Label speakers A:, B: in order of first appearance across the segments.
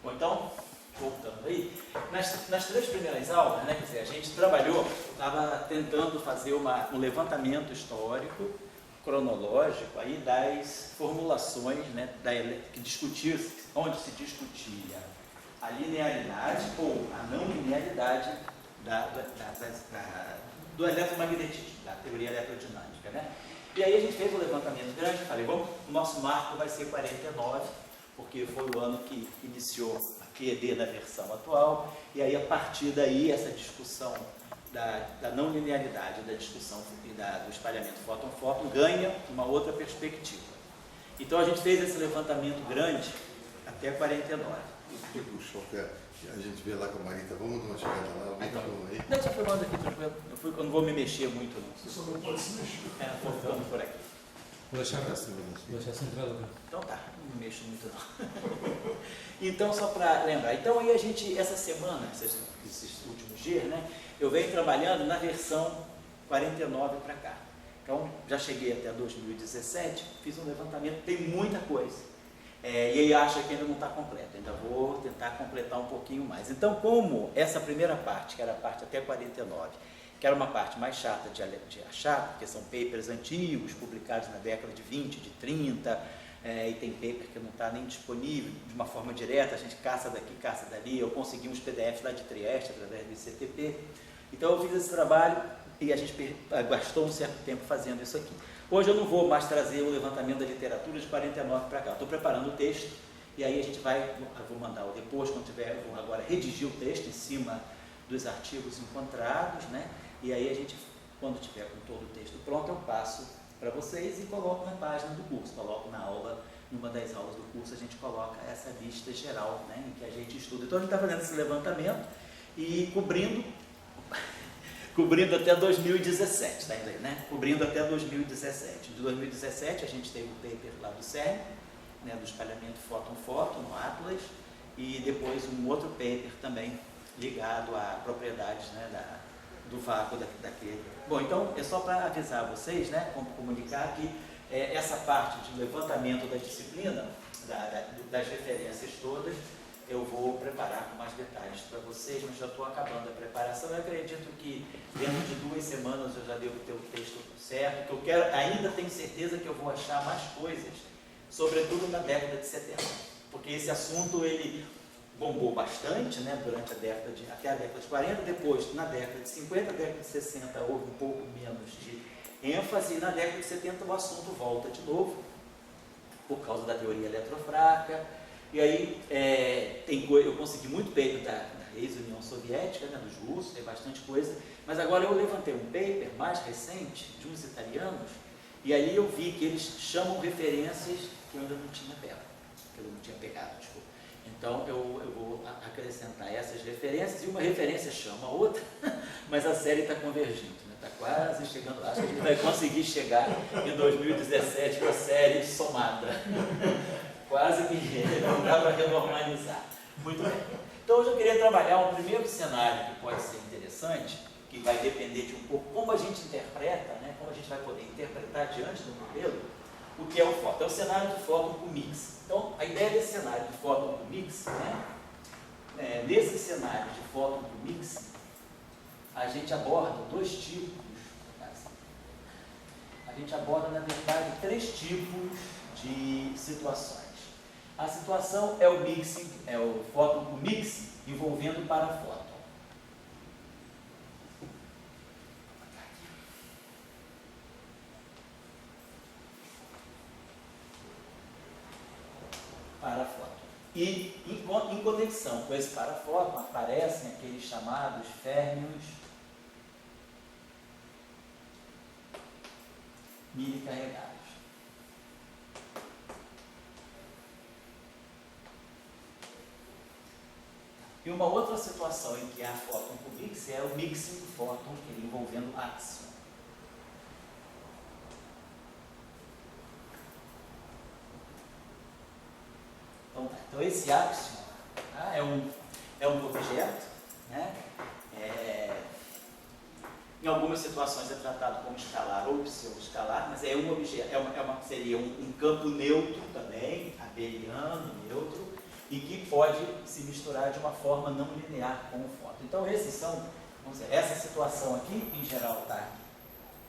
A: Bom, então, voltando aí, nas 3 primeiras aulas, né, quer dizer, a gente trabalhou, estava tentando fazer um levantamento histórico, cronológico, aí das formulações, né, que discutia, onde se discutia a linearidade ou a não linearidade do eletromagnetismo, da teoria eletrodinâmica, né? E aí a gente fez um levantamento grande, falei, bom, o nosso marco vai ser 49, porque foi o ano que iniciou a QED na versão atual, e aí a partir daí essa discussão da não linearidade, da discussão do espalhamento fóton-fóton ganha uma outra perspectiva. Então a gente fez esse levantamento grande até 49.
B: A gente vê lá com a Marita, vamos dar uma chegada lá, aumenta a turma aí.
A: Não, já filmando aqui, tranquilo. Eu não vou me mexer muito, não.
C: Você só não pode se mexer.
A: Vou ficando por aqui.
D: Vou deixar centrado aqui.
A: Então tá, não me mexo muito não. Então, só para lembrar, então aí a gente, essa semana, esses últimos dias, né, eu venho trabalhando na versão 49 para cá. Então, já cheguei até 2017, fiz um levantamento, tem muita coisa. E aí acha que ainda não está completo, ainda vou tentar completar um pouquinho mais. Então, como essa primeira parte, que era a parte até 49, que era uma parte mais chata de achar, porque são papers antigos, publicados na década de 20, de 30, e tem paper que não está nem disponível de uma forma direta, a gente caça daqui, caça dali, eu consegui uns PDFs lá de Trieste, através do ICTP. Então eu fiz esse trabalho e a gente gastou um certo tempo fazendo isso aqui. Hoje eu não vou mais trazer o levantamento da literatura de 49 para cá, estou preparando o texto, e aí a gente eu vou mandar depois, quando tiver, eu vou agora redigir o texto em cima dos artigos encontrados, né? E aí a gente, quando tiver com todo o texto pronto, eu passo para vocês e coloco na página do curso, coloco na aula, numa das aulas do curso, a gente coloca essa lista geral, né, em que a gente estuda. Então a gente está fazendo esse levantamento e cobrindo até 2017, tá aí, né? Cobrindo até 2017. De 2017 a gente teve o paper lá do CERN, né, do espalhamento fóton-fóton no Atlas, e depois um outro paper também ligado a propriedades, né, do vácuo daquele. Bom, então é só para avisar vocês, né, comunicar que essa parte de levantamento da disciplina, das referências todas, eu vou preparar com mais detalhes para vocês, mas já estou acabando a preparação. Eu acredito que dentro de 2 semanas eu já devo ter o texto certo, que eu quero, ainda tenho certeza que eu vou achar mais coisas, sobretudo na década de 70, porque esse assunto ele bombou bastante, né, durante até a década de 40, depois na década de 50, década de 60 houve um pouco menos de ênfase, e na década de 70 o assunto volta de novo, por causa da teoria eletrofraca. E aí eu consegui muito paper da ex-União Soviética, né, dos russos, tem bastante coisa, mas agora eu levantei um paper mais recente, de uns italianos, e aí eu vi que eles chamam referências que eu ainda não tinha pegado, desculpa. Então eu vou acrescentar essas referências, e uma referência chama a outra, mas a série está convergindo, né? Está quase chegando lá, acho que a gente vai conseguir chegar em 2017 com a série somada. Quase que não dá para renormalizar. Muito bem. Então hoje eu queria trabalhar um primeiro cenário que pode ser interessante, que vai depender de um pouco como a gente interpreta, né, como a gente vai poder interpretar diante do modelo, o que é o fóton. É o cenário de fóton com mix. Então a ideia desse cenário de fóton com mix, né, nesse cenário de fóton com mix, a gente aborda 2 tipos, a gente aborda na verdade 3 tipos de situações. A situação é o mixing, é o fóton com mix envolvendo parafóton. Parafóton. E em conexão com esse parafóton aparecem aqueles chamados férmions milicarregados. E uma outra situação em que há fóton com mix é o mixing do fóton, envolvendo áxion. Então esse áxion é um objeto, né? Em algumas situações é tratado como escalar ou pseudo-escalar, mas é um objeto, seria um campo neutro também, abeliano, neutro, e que pode se misturar de uma forma não linear com o fóton. Então esses são, vamos dizer, essa situação aqui, em geral, está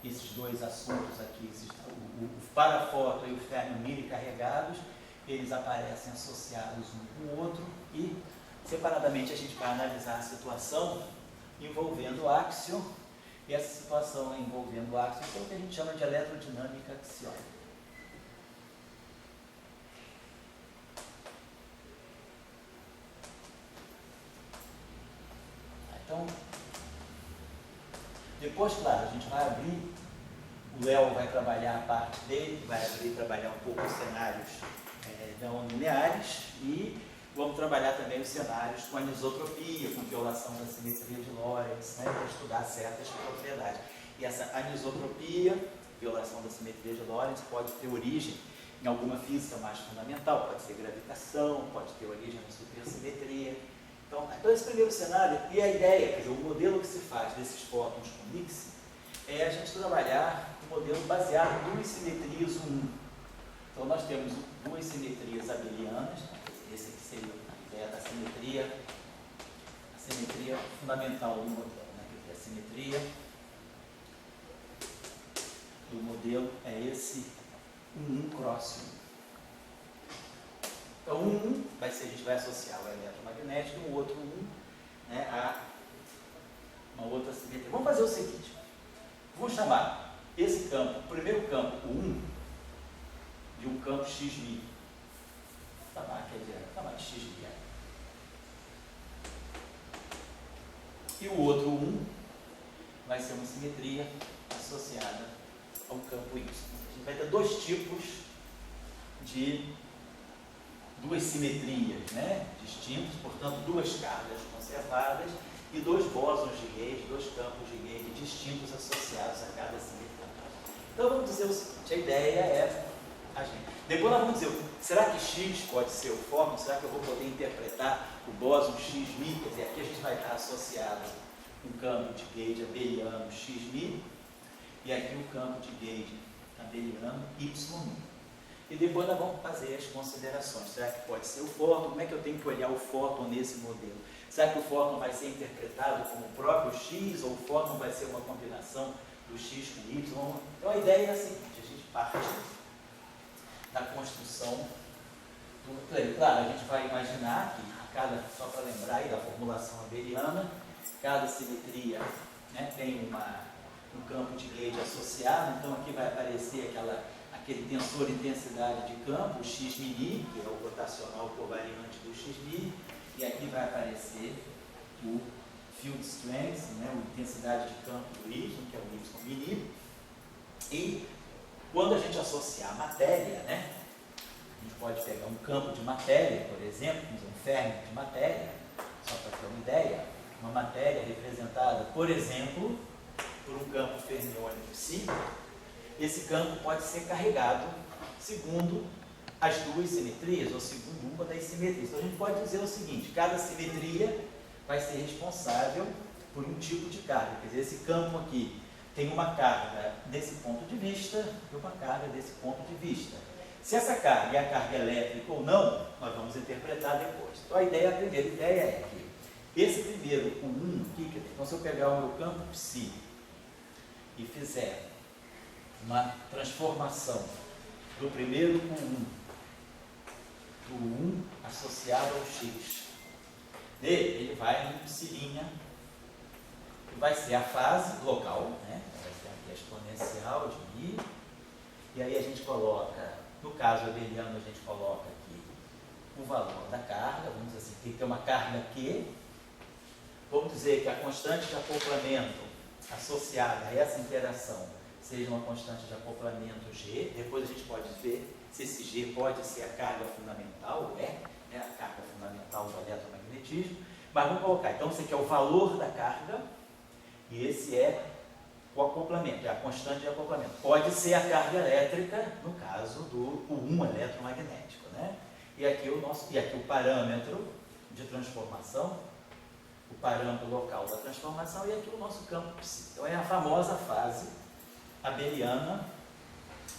A: esses dois assuntos aqui, o parafóton e o fermion carregados, eles aparecem associados um com o outro e separadamente a gente vai analisar a situação envolvendo o áxio, e essa situação envolvendo o áxio é o que a gente chama de eletrodinâmica axial. Então, depois, claro, a gente vai abrir, o Léo vai trabalhar a parte dele, vai abrir e trabalhar um pouco os cenários não lineares e vamos trabalhar também os cenários com anisotropia, com violação da simetria de Lorentz, né, para estudar certas propriedades. E essa anisotropia, violação da simetria de Lorentz, pode ter origem em alguma física mais fundamental, pode ser gravitação, pode ter origem na supersimetria. Então, esse primeiro cenário, e a ideia, quer dizer, o modelo que se faz desses fótons com Mix, é a gente trabalhar um modelo baseado em duas simetrias 1. Então, nós temos duas simetrias abelianas, esse aqui seria a ideia da simetria, a simetria fundamental do modelo, né? A simetria do modelo é esse 1 cross 1. Então, 1 vai ser, a gente vai associar o eletromagnético, e o outro 1, né, a uma outra simetria. Vamos fazer o seguinte, vamos chamar esse campo, o primeiro campo, o 1, de um campo x-mi. Chamar de x-mi. E o outro 1 vai ser uma simetria associada ao campo y. A gente vai ter dois tipos de duas simetrias, né, distintas, portanto, duas cargas conservadas e dois bósons de gauge, dois campos de gauge distintos associados a cada simetria. Então, vamos dizer o seguinte, a ideia é a gente. Depois nós vamos dizer, será que X pode ser o fóton? Será que eu vou poder interpretar o bóson x-mi? Quer dizer, aqui a gente vai estar associado um campo de gauge abeliano x-mi e aqui um campo de gauge abeliano y-mi. E depois nós vamos fazer as considerações. Será que pode ser o fóton? Como é que eu tenho que olhar o fóton nesse modelo? Será que o fóton vai ser interpretado como o próprio X ou o fóton vai ser uma combinação do X com Y? Então a ideia é a seguinte, a gente parte da construção do plano. Claro, a gente vai imaginar que só para lembrar aí da formulação abeliana, cada simetria, né, tem um campo de gauge associado, então aqui vai aparecer aquele tensor intensidade de campo, o x-mini, que é o rotacional covariante do x-mi, e aqui vai aparecer o field strength, né, a intensidade de campo do y, que é o y-mini, e quando a gente associar a matéria, né, a gente pode pegar um campo de matéria, por exemplo, um fermion de matéria, só para ter uma ideia, uma matéria representada, por exemplo, por um campo fermiônico psi, esse campo pode ser carregado segundo as duas simetrias, ou segundo uma das simetrias. Então a gente pode dizer o seguinte, cada simetria vai ser responsável por um tipo de carga, quer dizer, esse campo aqui tem uma carga desse ponto de vista e uma carga desse ponto de vista. Se essa carga é a carga elétrica ou não, nós vamos interpretar depois. Então a primeira ideia é que esse primeiro, o 1 aqui, então se eu pegar o meu campo psi e fizer uma transformação do primeiro com 1, do 1 associado ao x, ele vai em psilinha, que vai ser a fase local, né? Vai ser aqui a exponencial de i, e aí a gente coloca, no caso abeliano, a gente coloca aqui o valor da carga, vamos dizer assim, tem que ter uma carga Q, vamos dizer que a constante de acoplamento associada a essa interação seja uma constante de acoplamento G, depois a gente pode ver se esse G pode ser a carga fundamental, né, a carga fundamental do eletromagnetismo, mas vamos colocar, então esse aqui é o valor da carga, e esse é o acoplamento, é a constante de acoplamento. Pode ser a carga elétrica, no caso do 1 eletromagnético, né? E aqui o parâmetro de transformação, o parâmetro local da transformação, e aqui o nosso campo psi. Então é a famosa fase abeliana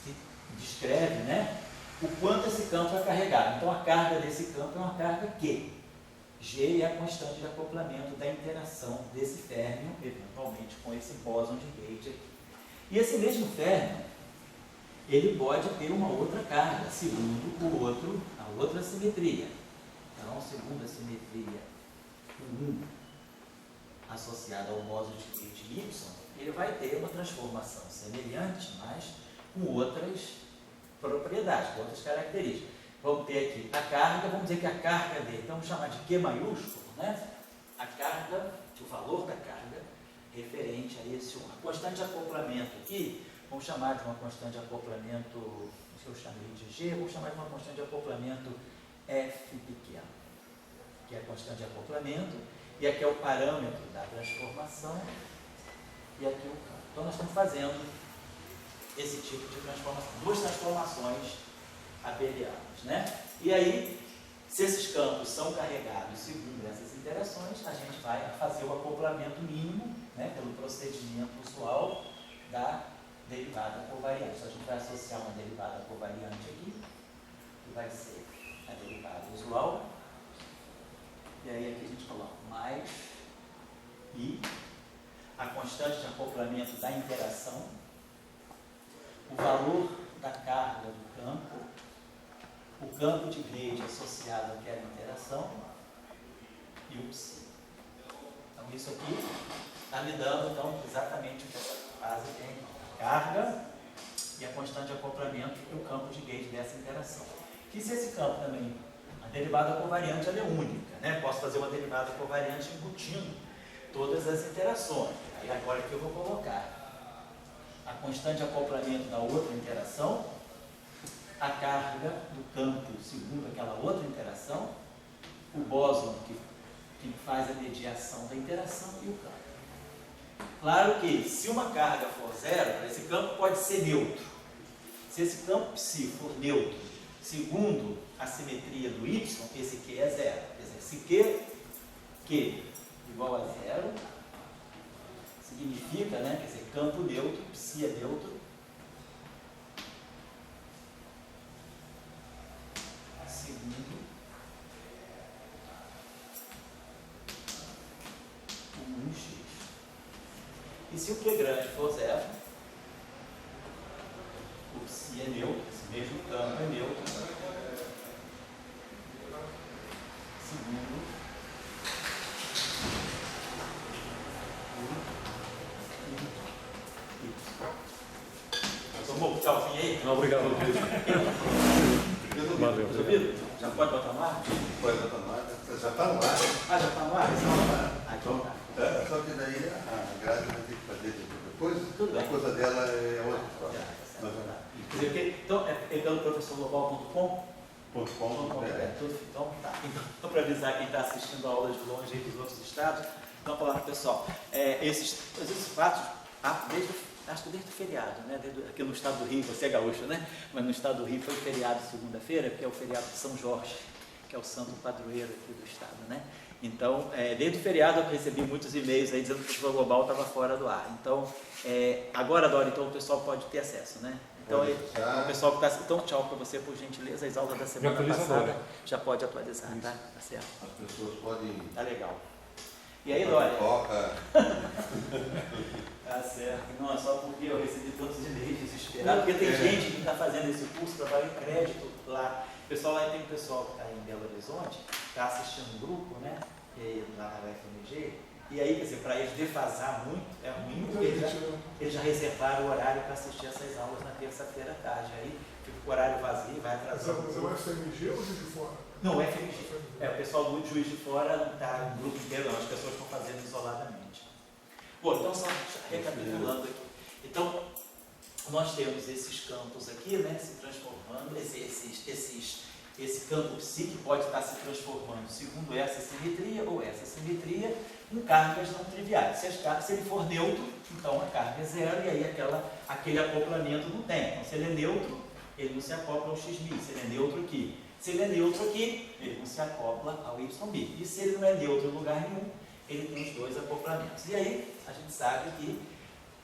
A: que descreve, né, o quanto esse campo é carregado. Então, a carga desse campo é uma carga Q. G é a constante de acoplamento da interação desse férmio, eventualmente, com esse bóson de gauge aqui. E esse mesmo férmio, ele pode ter uma outra carga, segundo a outra simetria. Então, segundo a simetria 1 associada ao bóson de gauge Y, ele vai ter uma transformação semelhante, mas com outras propriedades, com outras características. Vamos ter aqui a carga, vamos dizer que a carga dele, então vamos chamar de Q maiúsculo, né? A carga, o valor da carga referente a esse 1. A constante de acoplamento aqui, vamos chamar de uma constante de acoplamento, que eu chamei de G, vamos chamar de uma constante de acoplamento F pequeno, que é a constante de acoplamento, e aqui é o parâmetro da transformação, e aqui o campo. Então nós estamos fazendo esse tipo de transformação, duas transformações abelianas, né? E aí, se esses campos são carregados segundo essas interações, a gente vai fazer o acoplamento mínimo, né, pelo procedimento usual da derivada covariante. Então, a gente vai associar uma derivada covariante aqui, que vai ser a derivada usual, e aí aqui a gente coloca mais I, a constante de acoplamento da interação, o valor da carga do campo, o campo de rede associado àquela interação e o psi. Então, isso aqui está me dando então, exatamente o que essa fase tem: a carga e a constante de acoplamento e o campo de gauge dessa interação. Que se esse campo também, a derivada covariante ela é única, né? Posso fazer uma derivada covariante embutindo todas as interações. Aí agora que eu vou colocar a constante de acoplamento da outra interação, a carga do campo segundo aquela outra interação, o bóson que faz a mediação da interação e o campo. Claro que se uma carga for zero, esse campo pode ser neutro. Se esse campo psi for neutro, segundo a simetria do y, esse Q é zero. Quer dizer, se Q igual a zero, significa, né, quer dizer, campo neutro, psi é neutro, segundo o 1x. E se o Q grande for zero, o psi é neutro, esse mesmo campo é neutro, segundo Tomou um tchauzinho aí?
D: Não, obrigado, Pedro. Valeu.
A: Resolvido? Já pode botar no ar?
B: Pode botar no ar, já está no ar.
A: Ah, já está no ar? Ah, então tá.
B: Só que daí a Grazi vai ter que fazer depois.
A: Tudo bem.
B: A coisa dela é outra história.
A: Quer dizer, então, é pelo professorglobal.com?
B: .com.br.
A: Então, tá. Então, para avisar quem está assistindo a aulas de longe aí dos outros estados, então, falar para o pessoal, esses fatos, acho que desde o feriado, né? Aqui no estado do Rio, você é gaúcho, né? Mas no estado do Rio foi feriado segunda-feira, que é o feriado de São Jorge, que é o santo padroeiro aqui do estado, né? Então, desde o feriado eu recebi muitos e-mails aí dizendo que o Futebol Global estava fora do ar. Então, agora, Dora, então o pessoal pode ter acesso, né? Então, o pessoal que está... Então, tchau para você, por gentileza. As aulas da semana passada
D: agora.
A: já pode atualizar, tá? Tá certo.
B: As pessoas podem...
A: Tá legal. E aí, Dória?
B: Toca.
A: Tá certo. Não, é só porque eu recebi tantos e-mails desesperados, porque tem gente que está fazendo esse curso para valer crédito lá. O pessoal lá, tem um pessoal que está em Belo Horizonte, está assistindo um grupo, né? Lá na UFMG, e aí, quer dizer, para eles defasar muito, é ruim, porque eles já reservaram o horário para assistir essas aulas na terça-feira à tarde. Aí fica o horário vazio, vai atrasando.
C: Mas é o UFMG ou Juiz de Fora?
A: Não, o FMG. O pessoal do Juiz de Fora não está no grupo inteiro, não. As pessoas estão fazendo isoladamente. Bom, então, só recapitulando aqui. Então, nós temos esses campos aqui, né, se transformando, esse campo psi que pode estar se transformando segundo essa simetria ou essa simetria em cargas não triviais. Se ele for neutro, então a carga é zero e aí aquele acoplamento não tem. Então, se ele é neutro, ele não se acopla ao x μ. Se ele é neutro aqui, ele não se acopla ao y μ. E se ele não é neutro em lugar nenhum, ele tem os dois acoplamentos. E aí, a gente sabe que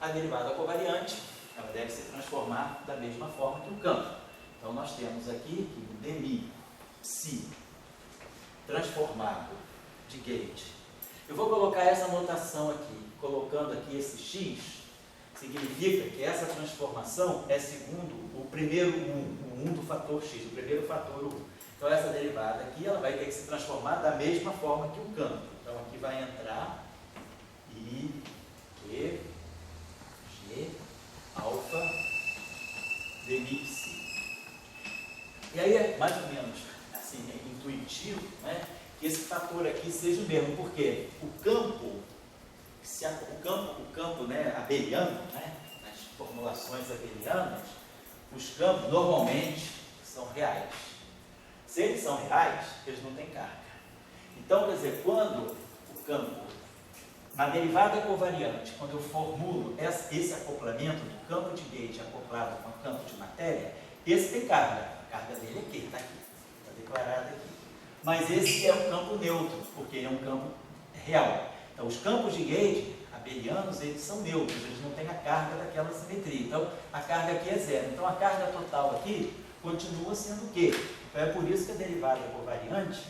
A: a derivada covariante ela deve se transformar da mesma forma que o campo. Então nós temos aqui que o dmi psi transformado de gauge. Eu vou colocar essa notação aqui, colocando aqui esse x, significa que essa transformação é segundo o primeiro 1 do fator x, o primeiro fator 1. Então essa derivada aqui, ela vai ter que se transformar da mesma forma que o campo. Então aqui vai entrar I, Q, G, alfa, dmi psi. E aí é mais ou menos assim, intuitivo, né, que esse fator aqui seja o mesmo, porque o campo, o campo né, abeliano, né, nas formulações abelianas, os campos normalmente são reais. Se eles são reais, eles não têm carga. Então, quer dizer, quando o campo, na derivada covariante, quando eu formulo esse acoplamento do campo de gauge acoplado com o campo de matéria, esse tem carga. A carga dele aqui, está aqui, está declarada aqui. Mas esse é um campo neutro, porque ele é um campo real. Então, os campos de gauge abelianos, eles são neutros, eles não têm a carga daquela simetria. Então, a carga aqui é zero. Então, a carga total aqui continua sendo o quê? Então, é por isso que a derivada covariante,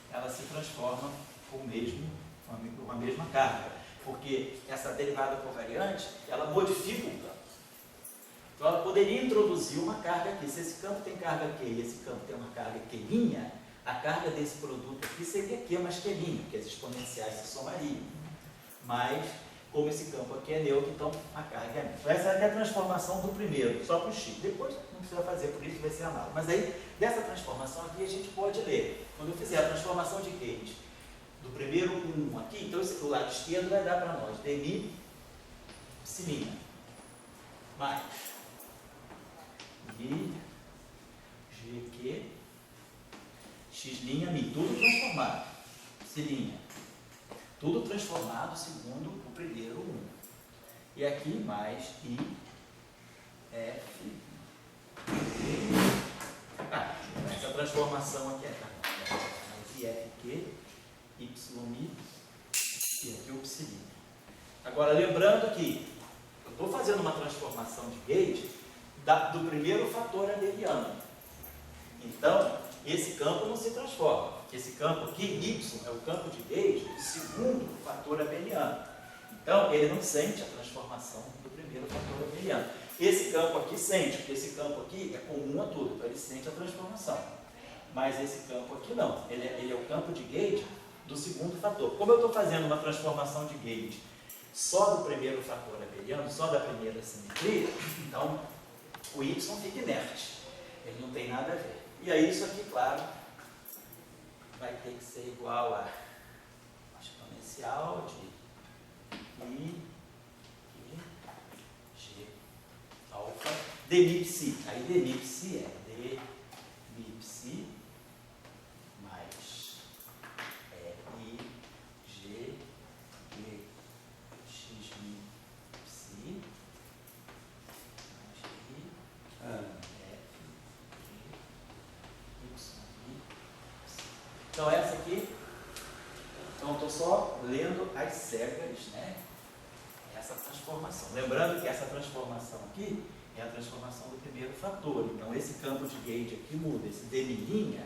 A: ela se transforma com a mesma carga. Porque essa derivada covariante, ela modifica o campo. Então, ela poderia introduzir uma carga aqui. Se esse campo tem carga Q e esse campo tem uma carga Q', a carga desse produto aqui seria Q mais Q', porque as exponenciais se somariam. Mas, como esse campo aqui é neutro, então a carga é neutro. Essa é a transformação do primeiro, só para o x. Depois não precisa fazer, por isso vai ser análogo. Mas aí, dessa transformação aqui, a gente pode ler. Quando eu fizer a transformação de gauge do primeiro 1 aqui, então esse do lado esquerdo vai dar para nós dmi psi' mais I, GQ, x' mi, tudo transformado. Psi', tudo transformado segundo o primeiro 1. E aqui mais I, F, essa transformação aqui é mais IFQ, YI, e aqui o psi'. Agora, lembrando que eu estou fazendo uma transformação de gauge do primeiro fator abeliano. Então, esse campo não se transforma. Esse campo aqui, Y, é o campo de gauge do segundo fator abeliano. Então, ele não sente a transformação do primeiro fator abeliano. Esse campo aqui sente, porque esse campo aqui é comum a tudo, então ele sente a transformação. Mas esse campo aqui não, ele é o campo de gauge do segundo fator. Como eu estou fazendo uma transformação de gauge só do primeiro fator abeliano, só da primeira simetria, então o Y fica inerte, ele não tem nada a ver. E aí isso aqui, claro, vai ter que ser igual a exponencial de I, G, alfa, dmi psi. Aí dmi psi é dmi psi mais I, G, G, x mi psi mais I, F, G, y, I, psi. Então essa aqui, então estou só lendo as cegas, né? Essa transformação. Lembrando que essa transformação aqui é a transformação do primeiro fator. Então esse campo de gauge aqui muda. Esse dmi'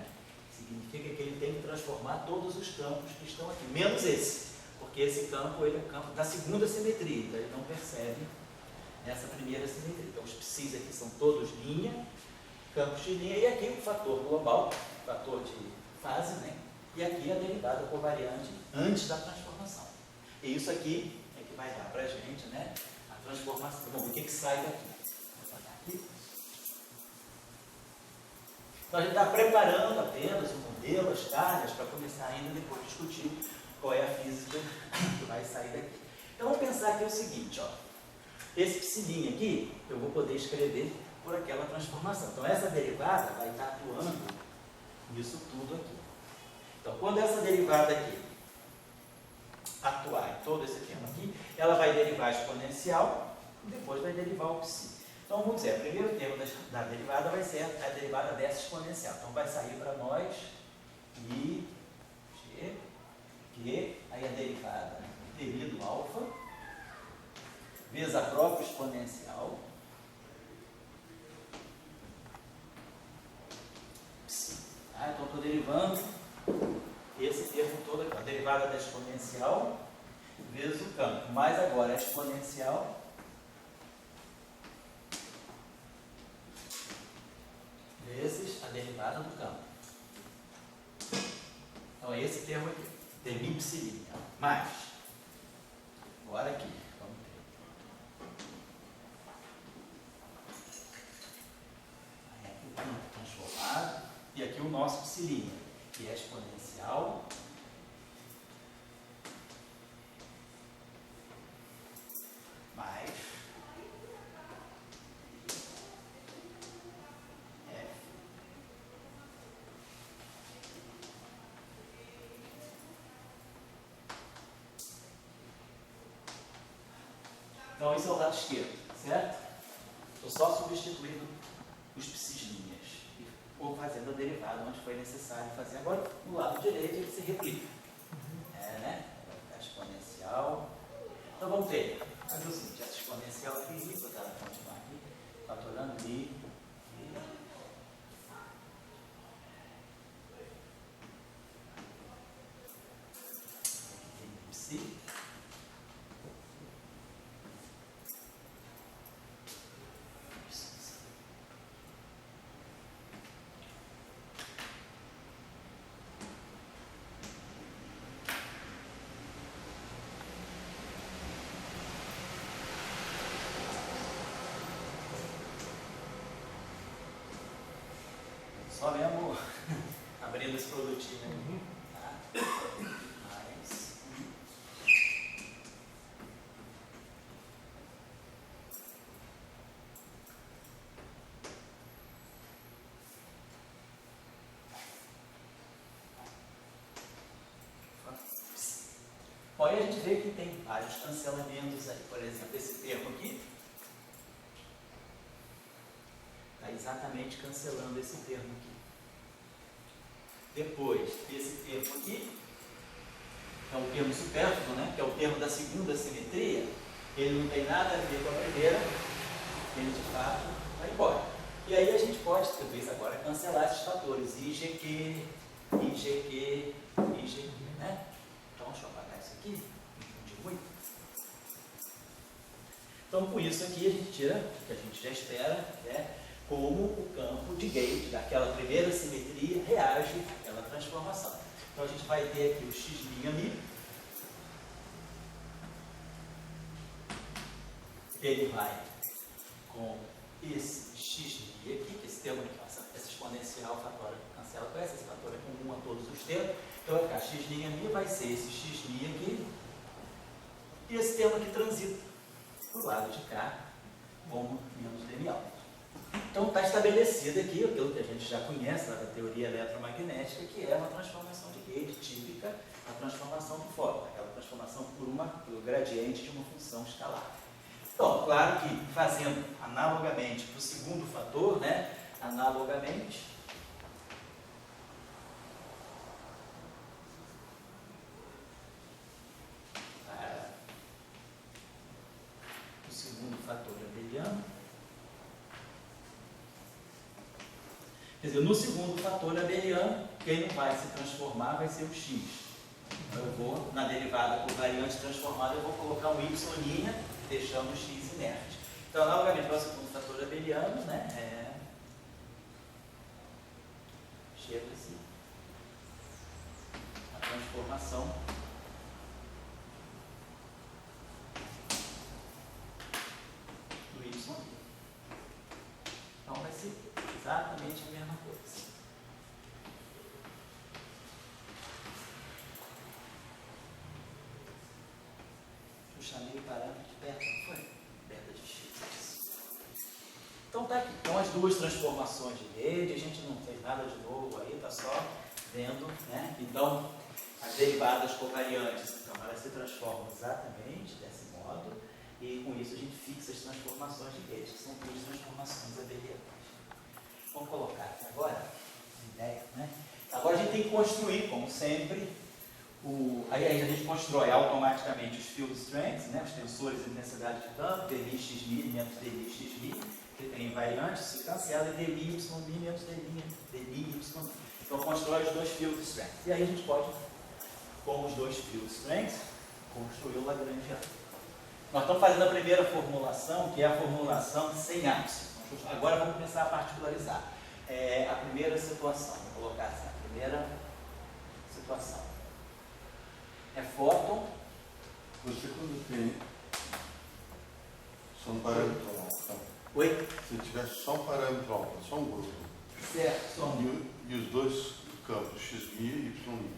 A: significa que ele tem que transformar todos os campos que estão aqui, menos esse. Porque esse campo, ele é o campo da segunda simetria. Então ele não percebe essa primeira simetria. Então os psis aqui são todos linha, campos de linha. E aqui o fator global, fator de fase, né? E aqui a derivada covariante antes da transformação. E isso aqui é que vai dar para a gente, né, a transformação. Bom, o que sai daqui? Vou botar aqui. Então a gente está preparando apenas o modelo, as cargas, para começar ainda depois discutir qual é a física que vai sair daqui. Então vamos pensar aqui o seguinte, ó. Esse psi' aqui, eu vou poder escrever por aquela transformação. Então essa derivada vai estar atuando nisso tudo aqui. Então, quando essa derivada aqui atuar em todo esse termo aqui, ela vai derivar a exponencial e depois vai derivar o psi. Então, vamos dizer, o primeiro termo da derivada vai ser a derivada dessa exponencial. Então, vai sair para nós I, G, Q, aí a derivada devido alfa, vezes a própria exponencial, esse termo todo aqui, a derivada da exponencial vezes o campo. Mas agora a exponencial vezes a derivada do campo. Então é esse termo aqui, demipsilínea. Mais, agora aqui, vamos ter. Aí aqui o campo transformado, e aqui o nosso psilínea, que é exponencial mais F. Então, esse é o lado esquerdo, certo? Estou só substituindo os psilinhas ou fazendo a derivada onde foi necessário fazer. Agora, no lado direito, ele se replica. Né? Vai ficar exponencial. Então, vamos ter. Fazer o seguinte, essa exponencial aqui, vou continuar aqui, fatorando ali. Psi. Só mesmo abrindo esse produtinho aqui. Tá? Mais. Bom, aí a gente vê que tem vários cancelamentos aí. Por exemplo, esse termo aqui está exatamente cancelando esse termo aqui. Depois, esse termo aqui é um termo supérfluo, né? Que é o termo da segunda simetria. Ele não tem nada a ver com a primeira, ele de fato vai embora. E aí a gente pode, talvez agora, cancelar esses fatores IGQ, IGQ, IGQ, né? Então, deixa eu apagar isso aqui, não confundir muito. Então, com isso aqui, a gente tira o que a gente já espera, né? Como o campo de gauge daquela primeira simetria reage àquela transformação. Então a gente vai ter aqui o x' ali, ele vai com esse x' aqui, que esse termo aqui, essa exponencial fatora cancela com essa fatora é comum a todos os termos, então vai ficar x' vai ser esse x' aqui, e esse termo aqui transita para o lado de cá como menos d alto. Então está estabelecido aqui aquilo que a gente já conhece da teoria eletromagnética, que é uma transformação de gauge típica, a transformação do fóton, aquela transformação por gradiente de uma função escalar. Então, claro que fazendo analogamente para o segundo fator, né, analogamente, para o segundo fator abeliano, quer dizer, no segundo fator abeliano, quem não vai se transformar vai ser o x. Então, eu vou, na derivada por variante transformada, eu vou colocar um y', deixando o x inerte. Então, analogamente para o segundo fator abeliano, né, chega-se a transformação do y. Então, vai ser exatamente a mesma coisa. Eu chamei o parâmetro de beta, não foi? Beta de x. Então tá aqui. Então as duas transformações de rede, a gente não fez nada de novo aí, tá só vendo, né? Então, as derivadas covariantes, então elas se transformam exatamente desse modo, e com isso a gente fixa as transformações de rede, que são duas transformações abelianas. Vamos colocar aqui agora a ideia, né? Agora a gente tem que construir, como sempre, aí a gente constrói automaticamente os field strengths, né? Os tensores de intensidade de campo, dL'X' menos dL'X', que tem invariante, se cancela, e dL'Y' menos dL'Y'. Então constrói os dois field strengths. E aí a gente pode, com os dois field strengths, construir o Lagrangiano. Nós estamos fazendo a primeira formulação, que é a formulação sem ápice. Agora vamos começar a particularizar. A primeira situação, vou colocar assim, a primeira situação. É fóton.
B: Você quando tem só um parâmetro alfa,
A: Oi?
B: se tiver só um parâmetro alfa, só um grupo,
A: Certo.
B: e os dois campos, x' e y',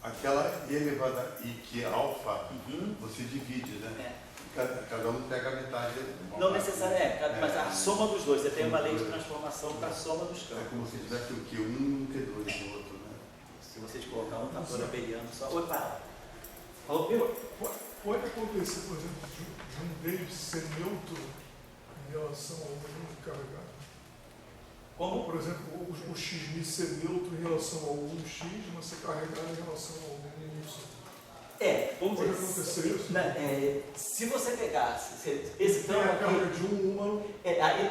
B: aquela e elevada a i, que é alfa, você divide, né? Cada um pega a metade.
A: Não necessariamente, mas a soma dos dois. Você tem uma lei de transformação para a soma dos campos.
B: É como se tivesse o Q1 e o Q2 do outro, né?
A: Se vocês colocar um fator abeliano só. Oi, para. Falou, Pio?
C: Pode acontecer, por exemplo, de um deles ser neutro em relação ao volume carregado.
A: Como?
C: Por exemplo, o x' ser neutro em relação ao 1x, mas ser carregado em relação ao 1y.
A: Vamos
C: Pode
A: dizer,
C: acontecer isso?
A: se você pegasse esse
C: Tem a
A: campo
C: carga
A: aqui,
C: de uma.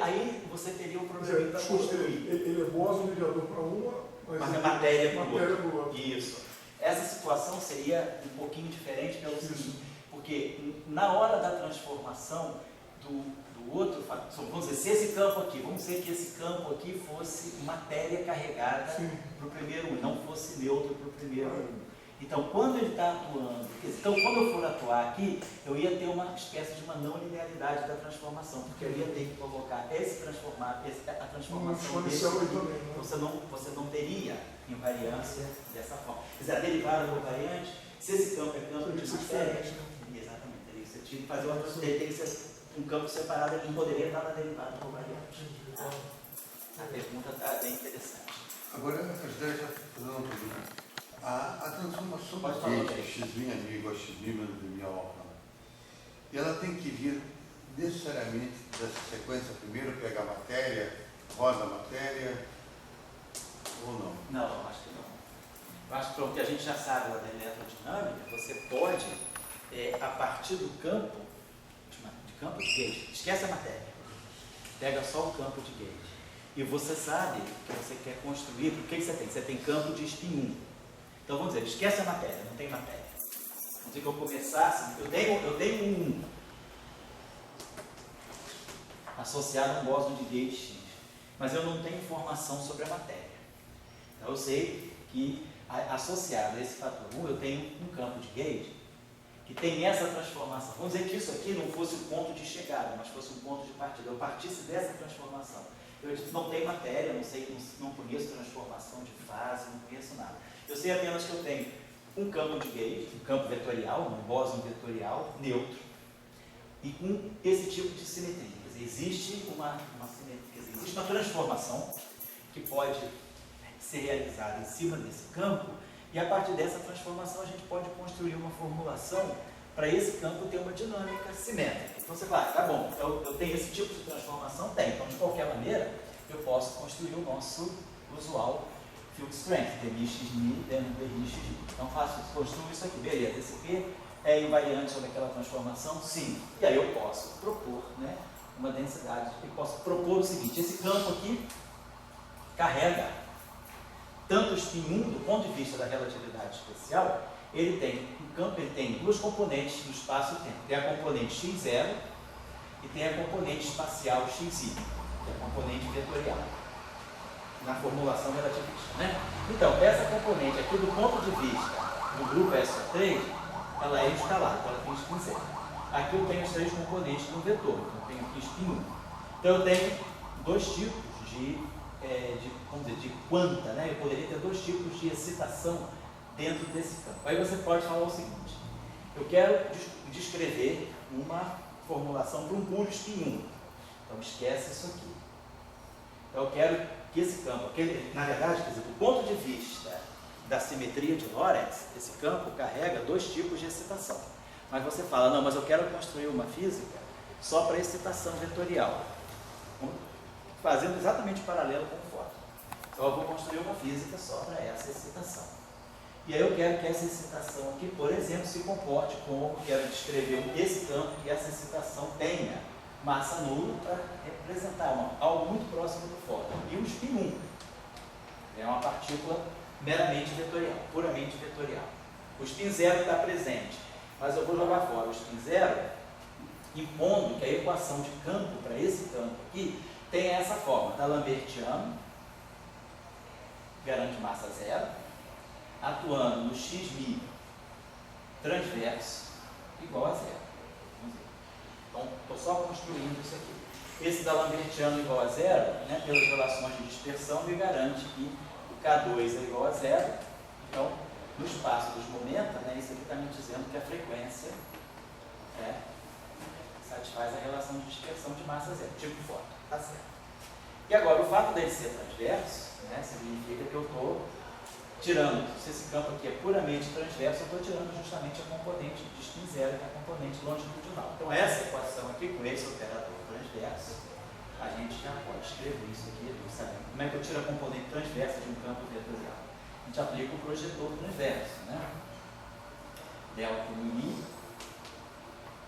A: aí você teria um problema para construir.
C: Ele é bóson mediador para uma,
A: Mas a matéria para o
C: matéria
A: outro.
C: para o outro.
A: Isso. Essa situação seria um pouquinho diferente pelo seguinte, porque na hora da transformação do outro fator, vamos dizer, se esse campo aqui, vamos dizer que esse campo aqui fosse matéria carregada para o primeiro 1, não fosse neutro para o primeiro 1. Então, quando ele está atuando, então quando eu for atuar aqui, eu ia ter uma espécie de uma não linearidade da transformação, porque eu ia ter que colocar a transformação desse aqui, você não teria invariância dessa forma. Quer dizer, a derivada do variante, se esse campo é campo de matéria, exatamente, teria que tinha que fazer uma coisa, teria que ser um campo separado, ele não poderia estar na derivada do variante. A pergunta está bem interessante.
B: Agora, a Judéia já fazendo uma pergunta. A transformação
A: Pode
B: do
A: falar,
B: gate, x' igual a x' menos m alfa, ela tem que vir necessariamente dessa sequência, primeiro pega a matéria, roda a matéria, ou não?
A: Não, eu acho que não. Eu acho que pelo que a gente já sabe lá da eletrodinâmica, você pode, a partir do campo, de campo de gauge, esquece a matéria, pega só o campo de gauge. E você sabe que você quer construir, o que você tem? Você tem campo de spin 1. Então vamos dizer, esquece a matéria, não tem matéria. Vamos dizer que eu começasse, eu tenho um associado a um bóson de gauge X, mas eu não tenho informação sobre a matéria. Então eu sei que associado a esse fator 1, eu tenho um campo de gauge que tem essa transformação. Vamos dizer que isso aqui não fosse o ponto de chegada, mas fosse um ponto de partida. Eu partisse dessa transformação. Eu não tenho matéria, não conheço transformação de fase, não conheço nada. Eu sei apenas que eu tenho um campo de gauge, um campo vetorial, um bóson vetorial neutro, e com esse tipo de simetria. Quer dizer, existe uma transformação que pode ser realizada em cima desse campo, e a partir dessa transformação a gente pode construir uma formulação para esse campo ter uma dinâmica simétrica. Então você fala, tá bom, eu tenho esse tipo de transformação? Tem. Então, de qualquer maneira, eu posso construir o nosso usual field strength, dMi, dMi. Então, construo isso aqui, beleza. Esse P é invariante sobre aquela transformação? Sim. E aí eu posso propor, né, uma densidade. Eu posso propor o seguinte, esse campo aqui carrega tanto o spin 1, do ponto de vista da relatividade especial, ele tem duas componentes no espaço-tempo. Tem a componente x0 e tem a componente espacial xy, que é a componente vetorial, na formulação relativista, né? Então, essa componente aqui, do ponto de vista do grupo SO3, ela é escalar, então ela tem spin 0. Aqui eu tenho os três componentes do vetor, então eu tenho aqui spin 1. Então eu tenho dois tipos vamos dizer, de quanta, né? Eu poderia ter dois tipos de excitação dentro desse campo. Aí você pode falar o seguinte, eu quero descrever uma formulação para um puro spin 1. Então esquece isso aqui. Então eu quero que esse campo, na verdade, quer dizer, do ponto de vista da simetria de Lorentz, esse campo carrega dois tipos de excitação. Mas você fala, não, mas eu quero construir uma física só para excitação vetorial, fazendo exatamente paralelo com o fóton. Então eu vou construir uma física só para essa excitação. E aí eu quero que essa excitação aqui, por exemplo, se comporte como, quero descrever esse campo, que essa excitação tenha massa nula para representar algo muito próximo do fóton. E o spin 1. É uma partícula meramente vetorial, puramente vetorial. O spin zero está presente, mas eu vou jogar fora o spin zero, impondo que a equação de campo para esse campo aqui tenha essa forma, D'Alembertiano, garante massa zero, atuando no x-μ transverso igual a zero. Então, estou só construindo isso aqui. Esse D'Alembertiano igual a zero, né, pelas relações de dispersão, me garante que o K2 é igual a zero. Então, no espaço dos momentos, né, isso aqui está me dizendo que a frequência satisfaz a relação de dispersão de massa zero, tipo fóton, tá certo. E agora, o fato dele ser transverso, né, significa que eu estou tirando, se esse campo aqui é puramente transverso, eu estou tirando justamente a componente de spin zero, que é a componente longitudinal. Então, essa equação aqui, com esse operador transverso, a gente já pode escrever isso aqui, sabendo como é que eu tiro a componente transversa de um campo vetorial. A gente aplica o projetor transverso, né? Delta μi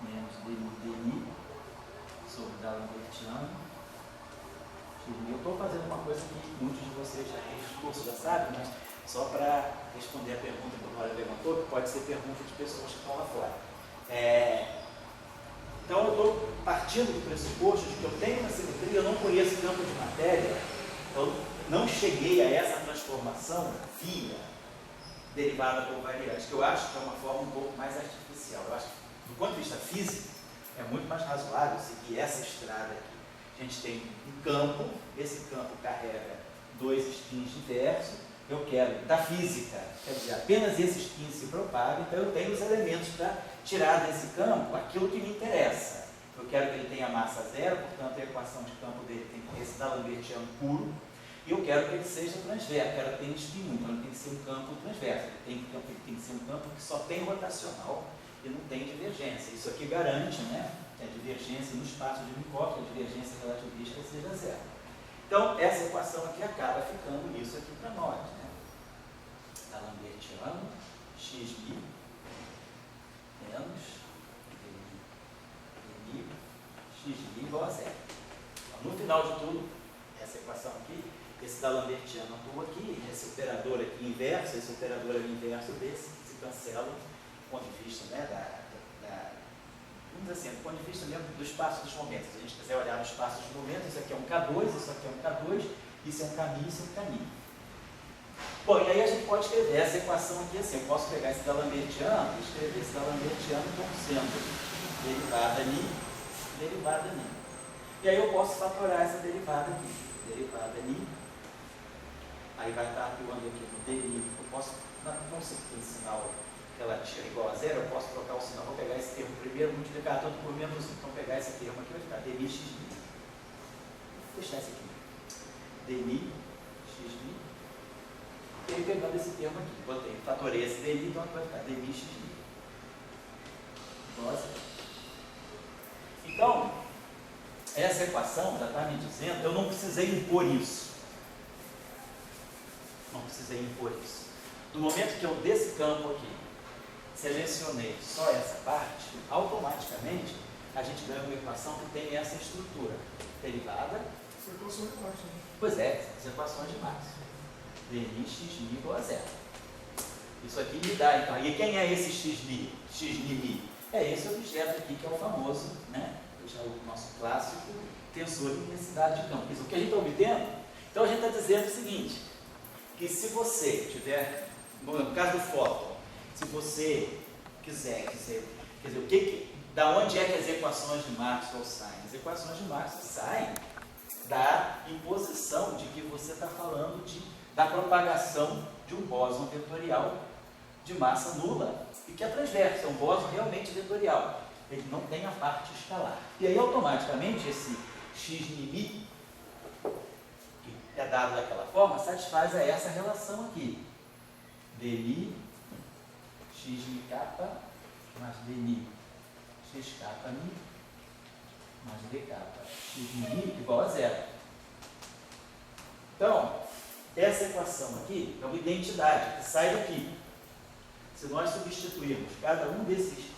A: menos dmi sobre D'Alembertiano. Eu estou fazendo uma coisa que muitos de vocês já têm curso, já sabem, mas só para responder a pergunta que o Mário levantou, que pode ser pergunta de pessoas que estão lá fora. Então, eu estou partindo do pressuposto de que eu tenho uma simetria, eu não conheço campo de matéria, eu não cheguei a essa transformação via derivada por variante, que eu acho que é uma forma um pouco mais artificial. Eu acho que, do ponto de vista físico, é muito mais razoável seguir essa estrada aqui. A gente tem um campo, esse campo carrega dois spins diversos, eu quero, da física, quer dizer, apenas esse spin se propaga, então eu tenho os elementos para tirar desse campo aquilo que me interessa. Eu quero que ele tenha massa zero, portanto a equação de campo dele tem que ter esse D'Alembertiano puro, e eu quero que ele seja transverso, eu quero que tenha spin 1, então ele tem que ser um campo transverso, ele tem que ser um campo que só tem rotacional e não tem divergência. Isso aqui garante, né, que a divergência no espaço de Minkowski, a divergência relativista seja zero. Então, essa equação aqui acaba ficando isso aqui para nós, né? D'Alembertiano, x-μ menos dmi, x-μ igual a zero. Então, no final de tudo, essa equação aqui, esse D'Alembertiano atua aqui, esse operador aqui inverso, esse operador aqui inverso desse, se cancela do ponto de vista, né, vamos dizer assim, do ponto de vista mesmo do espaço dos momentos. Se a gente quiser olhar no espaço dos momentos, isso aqui é um K2, isso aqui é um K2, isso é um Km, isso é um Km. Bom, e aí a gente pode escrever essa equação aqui assim, eu posso pegar esse D'Alembertiano e escrever esse D'Alembertiano como sendo derivada ni, derivada ni. E aí eu posso fatorar essa derivada aqui, derivada ni, aí vai estar atuando aqui no dni, eu posso, não sei se tem sinal relativo igual a zero, eu posso trocar o sinal, vou pegar esse termo primeiro, multiplicar todo por menos 1, então pegar esse termo aqui, vai ficar dmi x-μ. Vou deixar esse aqui, dmi x-μ, e aí pegando esse termo aqui, botei, fatorei esse dmi, então vai ficar dmi x-μ igual a zero. Então, essa equação já está me dizendo, eu não precisei impor isso. Não precisei impor isso. Do momento que eu, desse campo aqui, selecionei só essa parte, automaticamente a gente ganha uma equação que tem essa estrutura. Derivada.
C: Essa equação de Marx, né?
A: Pois é, as equações de Marx. dmi x-μ igual a zero. Isso aqui me dá, então. E quem é esse x-μ? X-μ? É esse objeto aqui que é o famoso, né? O nosso clássico tensor de intensidade de campo. Isso, o que a gente está obtendo? Então a gente está dizendo o seguinte, que se você tiver, no caso do fóton, se você quiser dizer, quer dizer, da onde é que as equações de Maxwell saem? As equações de Maxwell saem da imposição de que você está falando da propagação de um bóson vetorial de massa nula e que é transverso, é um bóson realmente vetorial. Ele não tem a parte escalar. E aí, automaticamente, esse x-μ, que é dado daquela forma, satisfaz a essa relação aqui. dmi x-μ mais dmi x-μ mais dk x-μ igual a zero. Então, essa equação aqui é uma identidade que sai daqui. Se nós substituirmos cada um desses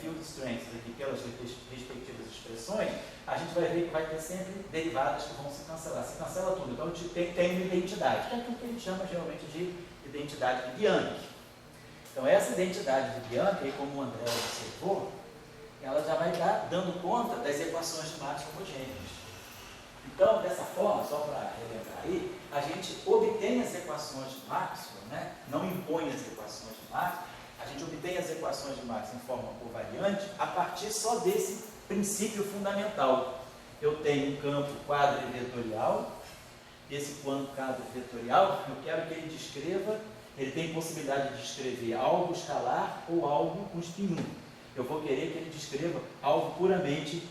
A: field strengths aqui pelas respectivas expressões, a gente vai ver que vai ter sempre derivadas que vão se cancelar. Se cancela tudo. Então a gente tem uma identidade, que é aquilo que a gente chama geralmente de identidade de Bianchi. Então essa identidade de Bianchi, aí, como o André observou, ela já vai estar dando conta das equações de Maxwell homogêneas. Então, dessa forma, só para relembrar aí, a gente obtém as equações de Maxwell, né? Não impõe as equações de Maxwell, a gente obtém as equações de Maxwell em forma covariante a partir só desse princípio fundamental. Eu tenho um campo quadrivetorial, esse quadro vetorial, eu quero que ele descreva, ele tem possibilidade de descrever algo escalar ou algo com spin 1. Eu vou querer que ele descreva algo puramente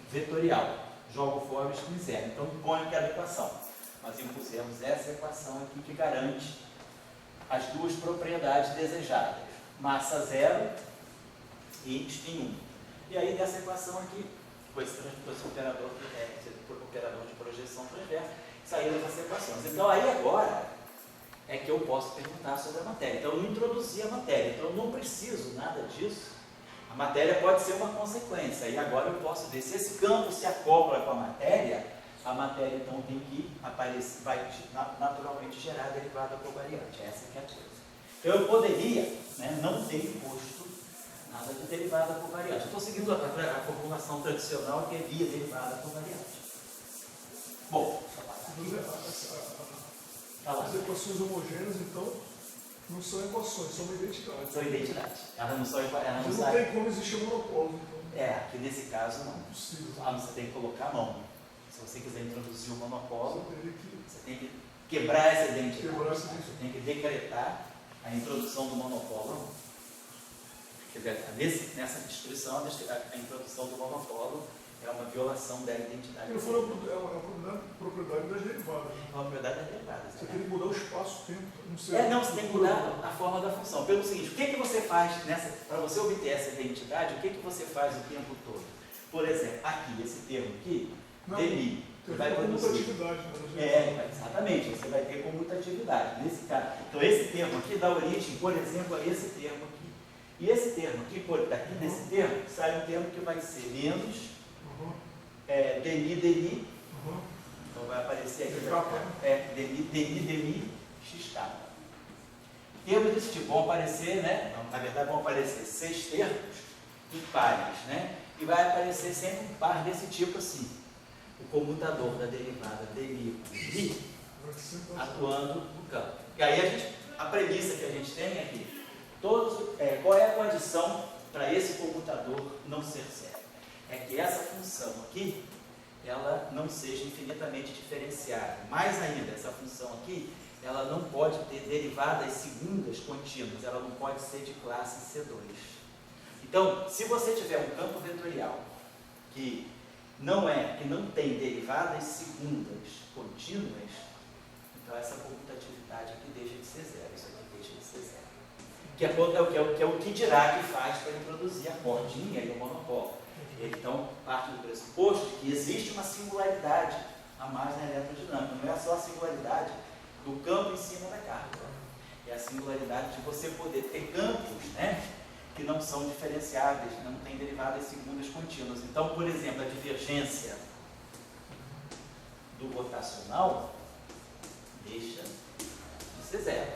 A: vetorial. Jogo fora o spin 0. Então, ponho aquela equação. Nós impusemos essa equação aqui que garante as duas propriedades desejadas. Massa 0 e spin 1. E aí, dessa equação aqui, com esse operador de projeção transversa, saíram essas equações. Então, aí agora é que eu posso perguntar sobre a matéria. Então, eu não introduzi a matéria. Então, eu não preciso nada disso. A matéria pode ser uma consequência, e agora eu posso ver se esse campo se acopla com a matéria então tem que aparecer, vai naturalmente gerar a derivada covariante. Essa que é a coisa. Então eu poderia, né, não ter imposto nada de derivada covariante. Eu estou seguindo a formulação tradicional que é via derivada covariante. Bom,
C: as equações homogêneas, então, não são equações, são uma identidade.
A: São identidades. Elas não são iguais.
C: Não tem como existir monopólio. Então.
A: Aqui nesse caso não.
C: Possível.
A: Você tem que colocar a mão. Se você quiser introduzir o monopólio,
C: Você
A: você tem que quebrar essa identidade.
C: Você
A: tem que decretar a introdução do monopólio. Nessa descrição, a introdução do monopólio é uma violação da identidade.
C: Porque não é uma propriedade das derivadas. Né?
A: É uma propriedade das derivadas.
C: Você tem que mudar o espaço-tempo.
A: Você tem que mudar a forma da função. Pelo seguinte, o que você faz para você obter essa identidade, o que você faz o tempo todo? Por exemplo, aqui, esse termo aqui, demi, vai produzir. Exatamente, você vai ter comutatividade. Nesse caso. Então, esse termo aqui dá origem, por exemplo, a esse termo aqui. E esse termo aqui, daqui nesse termo, sai um termo que vai ser menos demi. Então vai aparecer aqui, demi, xk. Termos desse tipo vão aparecer, né? Na verdade vão aparecer 6 termos impares, né? E vai aparecer sempre um par desse tipo assim. O comutador da derivada demi atuando no campo. E aí a premissa que a gente tem aqui, qual é a condição para esse comutador não ser zero? É que essa função aqui, ela não seja infinitamente diferenciada. Mais ainda, essa função aqui, ela não pode ter derivadas segundas contínuas, ela não pode ser de classe C2. Então, se você tiver um campo vetorial que não tem derivadas segundas contínuas, então essa comutatividade aqui deixa de ser zero, isso aqui deixa de ser zero. Que é o que Dirac faz para introduzir a cordinha e o monopólio. Ele, então, parte do pressuposto de que existe uma singularidade a mais na eletrodinâmica. Não é só a singularidade do campo em cima da carga. É a singularidade de você poder ter campos, né, que não são diferenciáveis, não têm derivadas segundas contínuas. Então, por exemplo, a divergência do rotacional deixa de ser zero.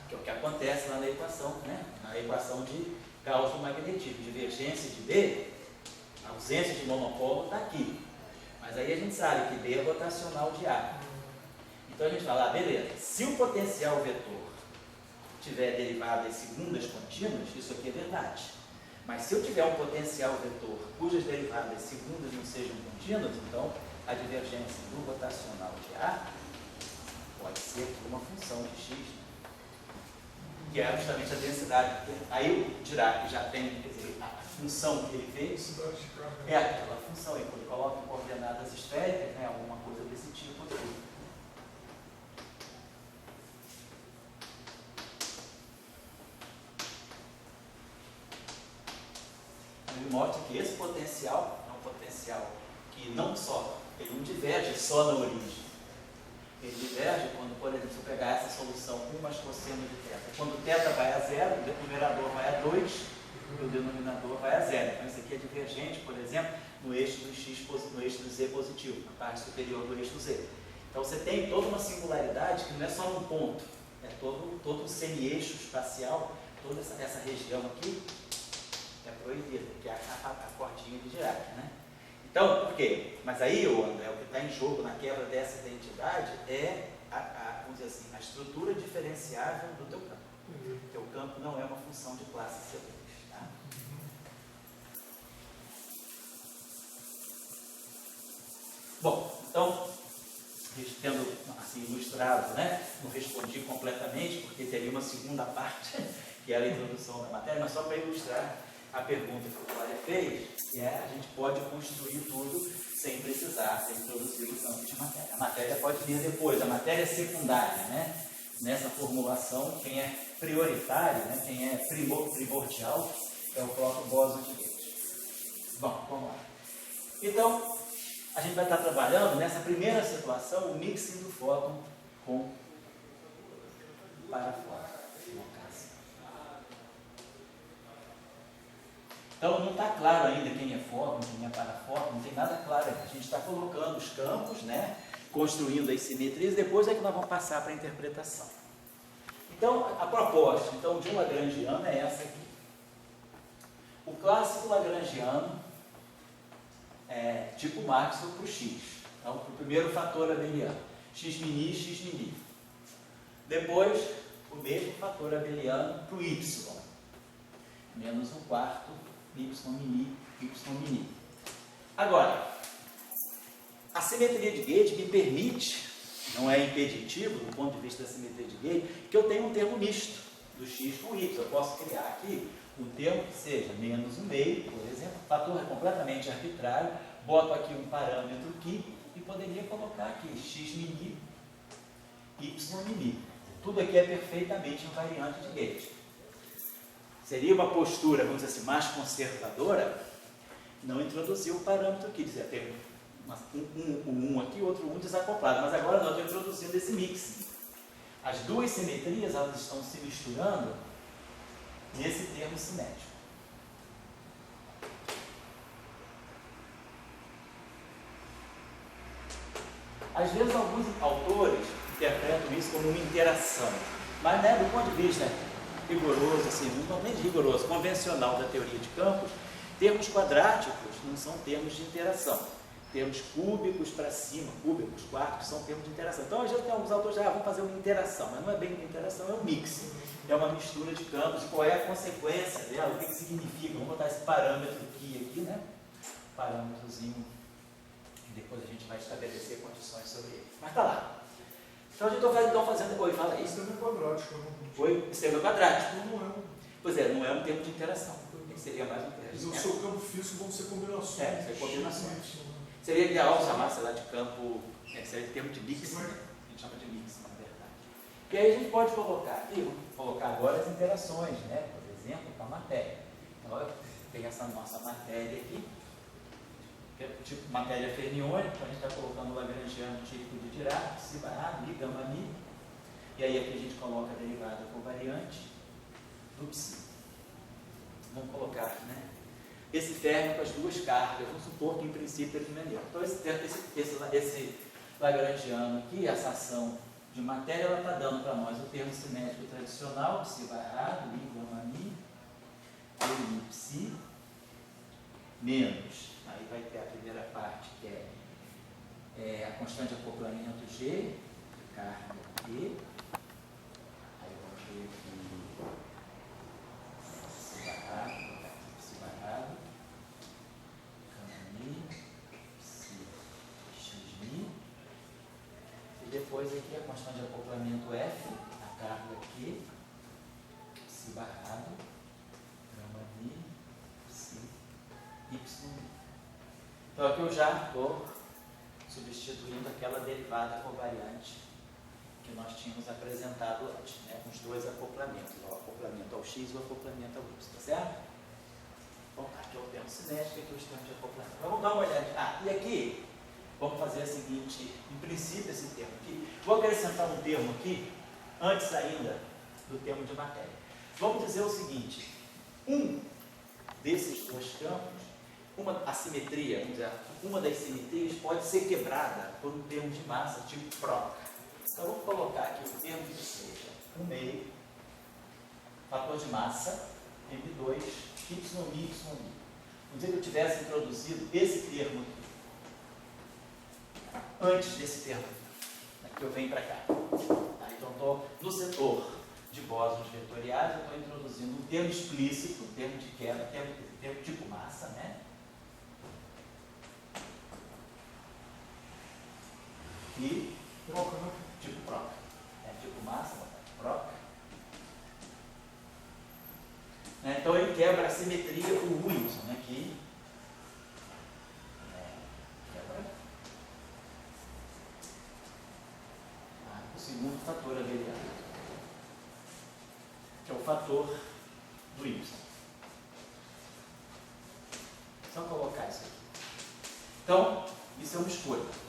A: Que é o que acontece lá na equação, né? Na equação de Gauss do magnetismo. Divergência de B, a ausência de monopólio está aqui. Mas aí a gente sabe que B é rotacional de A. Então a gente fala, beleza, se o potencial vetor tiver derivadas segundas contínuas, isso aqui é verdade. Mas se eu tiver um potencial vetor cujas derivadas segundas não sejam contínuas, então a divergência do rotacional de A pode ser aqui uma função de x, que é justamente a densidade. Aí o Dirac já tem, quer dizer, a função que ele fez é aquela função, ele coloca em coordenadas esféricas, né, alguma coisa desse tipo aqui. Ele mostra que esse potencial é um potencial que ele não diverge só na origem. Ele diverge quando, por exemplo, se eu pegar essa solução 1 mais cosseno de θ. Quando θ vai a 0, o numerador vai a 2, e o denominador vai a zero. Então isso aqui é divergente, por exemplo, no eixo do x, no eixo do z positivo, na parte superior do eixo z. Então você tem toda uma singularidade que não é só num ponto, é todo o semi-eixo espacial, toda essa região aqui é proibida, que é a cordinha de Dirac, né? Então, por quê? Mas aí, André, o que está em jogo na quebra dessa identidade é vamos dizer assim, a estrutura diferenciável do teu campo. O teu campo não é uma função de classe C2. Tá? Bom, então, tendo assim, ilustrado, né? Não respondi completamente, porque teria uma segunda parte, que era a introdução da matéria, mas só para ilustrar a pergunta que o Cláudio fez, que é a gente pode construir tudo sem precisar ser introduzido o campo de matéria. A matéria pode vir depois, a matéria é secundária, né? Nessa formulação, quem é prioritário, né? Quem é primordial, é o próprio bóson de Gauge. Bom, vamos lá. Então, a gente vai estar trabalhando nessa primeira situação, o mixing do fóton com parafóton, no caso. Então, não está claro ainda quem é fóton, quem é parafóton, não tem nada claro ainda. A gente está colocando os campos, né, construindo as simetrias, depois é que nós vamos passar para a interpretação. Então, a proposta de um lagrangiano é essa aqui. O clássico lagrangiano é tipo Maxwell para o x. Então, para o primeiro fator abeliano, x mini, x mini. Depois, o mesmo fator abeliano para o y, menos um quarto y mini, y mini. Agora, a simetria de Gauge me permite, não é impeditivo do ponto de vista da simetria de Gauge, que eu tenha um termo misto do x com y. Eu posso criar aqui um termo que seja menos 1/2, por exemplo, o fator é completamente arbitrário, boto aqui um parâmetro aqui e poderia colocar aqui x mini, y mini. Tudo aqui é perfeitamente invariante de Gauge. Seria uma postura, vamos dizer assim, mais conservadora, não introduzir o parâmetro aqui, dizer, tem um aqui, outro um desacoplado, mas agora não, estou introduzindo esse mix. As duas simetrias, elas estão se misturando nesse termo cinético. Às vezes, alguns autores interpretam isso como uma interação, mas, né, do ponto de vista rigoroso, assim, não nem rigoroso, convencional da teoria de campos, termos quadráticos não são termos de interação. Termos cúbicos para cima, cúbicos, quartos, são termos de interação. Então, às vezes tem alguns autores que vão fazer uma interação, mas não é bem uma interação, é um mix. É uma mistura de campos, e qual é a consequência dela, o que significa. Vamos botar esse parâmetro aqui, né? Parâmetrozinho, e depois a gente vai estabelecer condições sobre ele. Mas tá lá. Então, a gente está fazendo... Oi, fala isso.
C: Sistema quadrático.
A: Oi, sistema quadrático.
C: Não é.
A: Pois é, não é um termo de interação. Seria mais um termo.
C: Mas o seu campo físico vão ser combinações.
A: É, ser combinações. Seria ideal chamar, sei lá, de campo, seria termo de mix, né? A gente chama de mix, na verdade. E aí a gente pode colocar aqui, vamos colocar agora as interações, né? Por exemplo, com a matéria. Então, eu tenho essa nossa matéria aqui, que é tipo matéria fermiônica, então a gente está colocando o lagrangiano típico de Dirac, psi barra mi, gama mi, e aí aqui a gente coloca a derivada covariante do psi. Vamos colocar, né? Esse férmio com as duas cargas, vamos supor que em princípio ele não é neutro. Então esse lagrangiano aqui, essa ação de matéria, ela está dando para nós o termo cinético tradicional, psi barrado, mi, gama mi, mi, psi, menos, aí vai ter a primeira parte que é a constante de acoplamento G, carga E, aí vamos ver aqui, psi barrado, depois aqui a constante de acoplamento F, a carga aqui, psi barrado, gama mi, psi, y. Então aqui eu já estou substituindo aquela derivada covariante que nós tínhamos apresentado antes, né, com os dois acoplamentos, o acoplamento ao x e o acoplamento ao y, tá certo? Bom, aqui é o termo cinético e aqui os termos de acoplamento. Vamos dar uma olhada. E aqui, vamos fazer a seguinte, em princípio esse termo aqui, vou acrescentar um termo aqui, antes ainda do termo de matéria. Vamos dizer o seguinte, desses dois campos, uma assimetria, vamos dizer, uma das simetrias pode ser quebrada por um termo de massa tipo proca. Então, vamos colocar aqui o termo que seja 1/2, fator de massa, M2, YI. Vamos dizer que eu tivesse introduzido esse termo aqui, antes desse termo aqui, que eu venho para cá. Tá? Então, estou no setor de bósons vetoriais, eu estou introduzindo um termo explícito, um termo de quebra, termo tipo massa, né? E
C: Troca, né?
A: tipo proca. Tipo massa, proca. Né? Então ele quebra a simetria o Y aqui. Quebra. O segundo fator abeliano, que é o fator do Y. Só colocar isso aqui. Então, isso é uma escolha.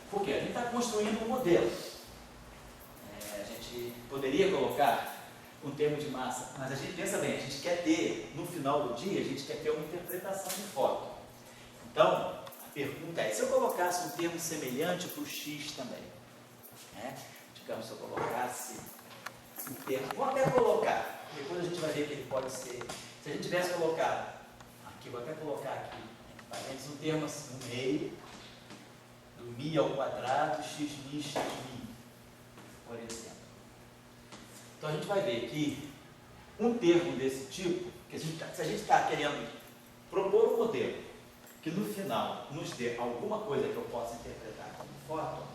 A: Por quê? A gente está construindo um modelo. A gente poderia colocar um termo de massa, mas a gente pensa bem, a gente quer ter, no final do dia, a gente quer ter uma interpretação de fóton. Então, a pergunta é, se eu colocasse um termo semelhante para o X também, né? Digamos, se eu colocasse um termo, vou até colocar, depois a gente vai ver que ele pode ser, se a gente tivesse colocado, aqui, vou até colocar aqui, parênteses, um termo assim, um meio, do mi ao quadrado, x mi, por exemplo. Então a gente vai ver que um termo desse tipo, que se a gente está querendo propor um modelo que no final nos dê alguma coisa que eu possa interpretar como fóton,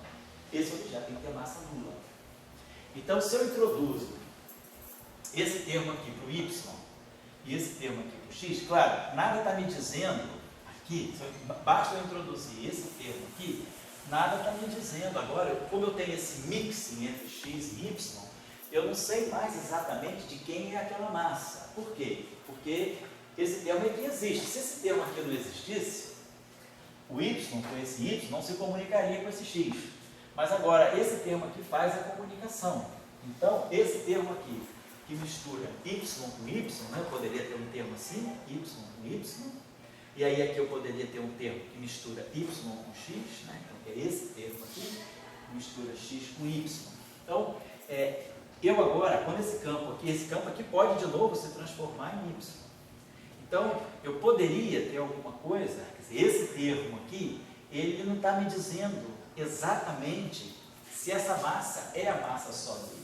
A: esse objeto tem que ter massa nula. Então, se eu introduzo esse termo aqui para o y e esse termo aqui para o x, claro, nada está me dizendo aqui, basta eu introduzir esse termo aqui, nada está me dizendo. Agora, como eu tenho esse mixing entre x e y, eu não sei mais exatamente de quem é aquela massa. Por quê? Porque esse termo aqui existe. Se esse termo aqui não existisse, o y com esse y não se comunicaria com esse x. Mas agora, esse termo aqui faz a comunicação. Então, esse termo aqui, que mistura y com y, né, eu poderia ter um termo assim, y com y, e aí aqui eu poderia ter um termo que mistura y com x, né, então é esse termo aqui, que mistura x com y. Então, eu agora, quando esse campo aqui pode de novo se transformar em y. Então, eu poderia ter alguma coisa, quer dizer, esse termo aqui, ele não está me dizendo exatamente se essa massa é a massa só do y,